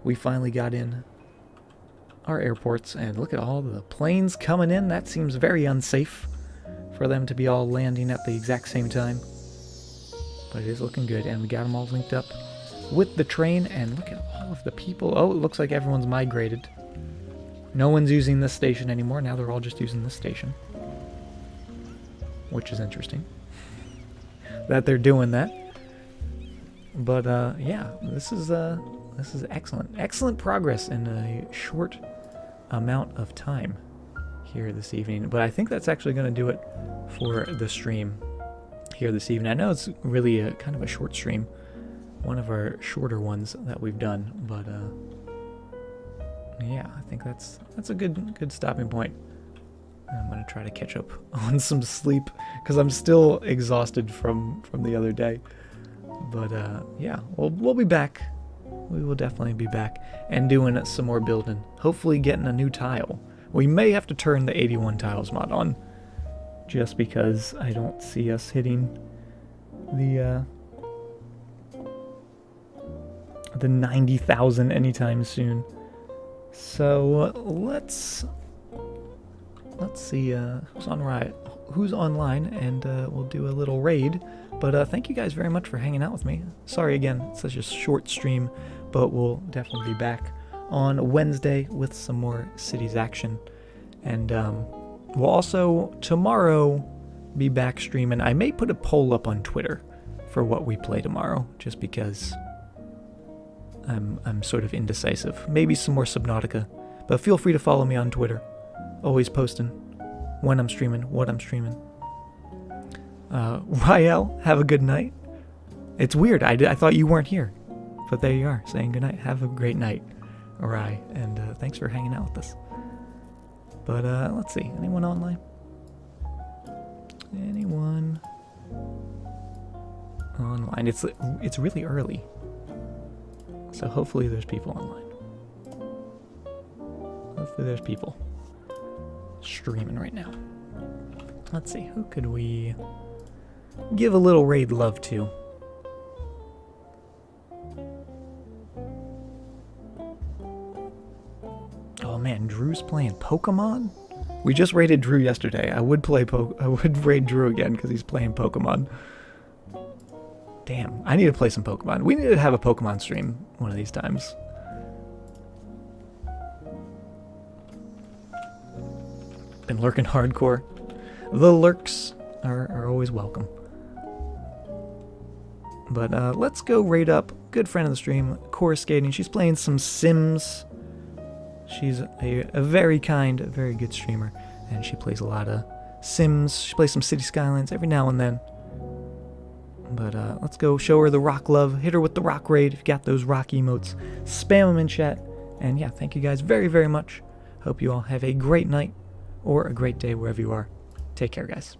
we finally got in our airports. And look at all the planes coming in. That seems very unsafe for them to be all landing at the exact same time. But it is looking good. And we got them all linked up with the train. And look at all of the people. Oh, it looks like everyone's migrated. No one's using this station anymore. Now they're all just using this station. Which is interesting. That they're doing that. But yeah, this is excellent. Excellent progress in a short amount of time here this evening. But I think that's actually going to do it for the stream here this evening. I know it's really a kind of a short stream. One of our shorter ones that we've done, but yeah, I think that's a good stopping point. I'm gonna try to catch up on some sleep because I'm still exhausted from the other day. But yeah, we'll be back. We will definitely be back and doing some more building. Hopefully getting a new tile. We may have to turn the 81 tiles mod on, just because I don't see us hitting the 90,000 anytime soon. So let's see who's online, and we'll do a little raid. But thank you guys very much for hanging out with me. Sorry again, it's such a short stream, but we'll definitely be back on Wednesday with some more Cities action. And we'll also tomorrow be back streaming. I may put a poll up on Twitter for what we play tomorrow, just because I'm sort of indecisive. Maybe some more Subnautica, but feel free to follow me on Twitter. Always posting when I'm streaming, what I'm streaming. Rael, have a good night. It's weird, I thought you weren't here, but there you are, saying good night. Have a great night, Rai, and thanks for hanging out with us. But let's see, anyone online? Anyone online? It's really early, so hopefully there's people online. Hopefully there's people streaming right now. Let's see, who could we give a little raid love to? Oh man, Drew's playing Pokemon? We just raided Drew yesterday. I would raid Drew again because he's playing Pokemon. Damn, I need to play some Pokemon. We need to have a Pokemon stream one of these times. Been lurking hardcore. The lurks are always welcome. But let's go raid up good friend of the stream, Core Skating. She's playing some Sims. She's a very kind, very good streamer, and she plays a lot of Sims. She plays some City Skylines every now and then. But let's go show her the rock love. Hit her with the rock raid if you got those rock emotes. Spam them in chat. And yeah, thank you guys very, very much. Hope you all have a great night or a great day wherever you are. Take care, guys.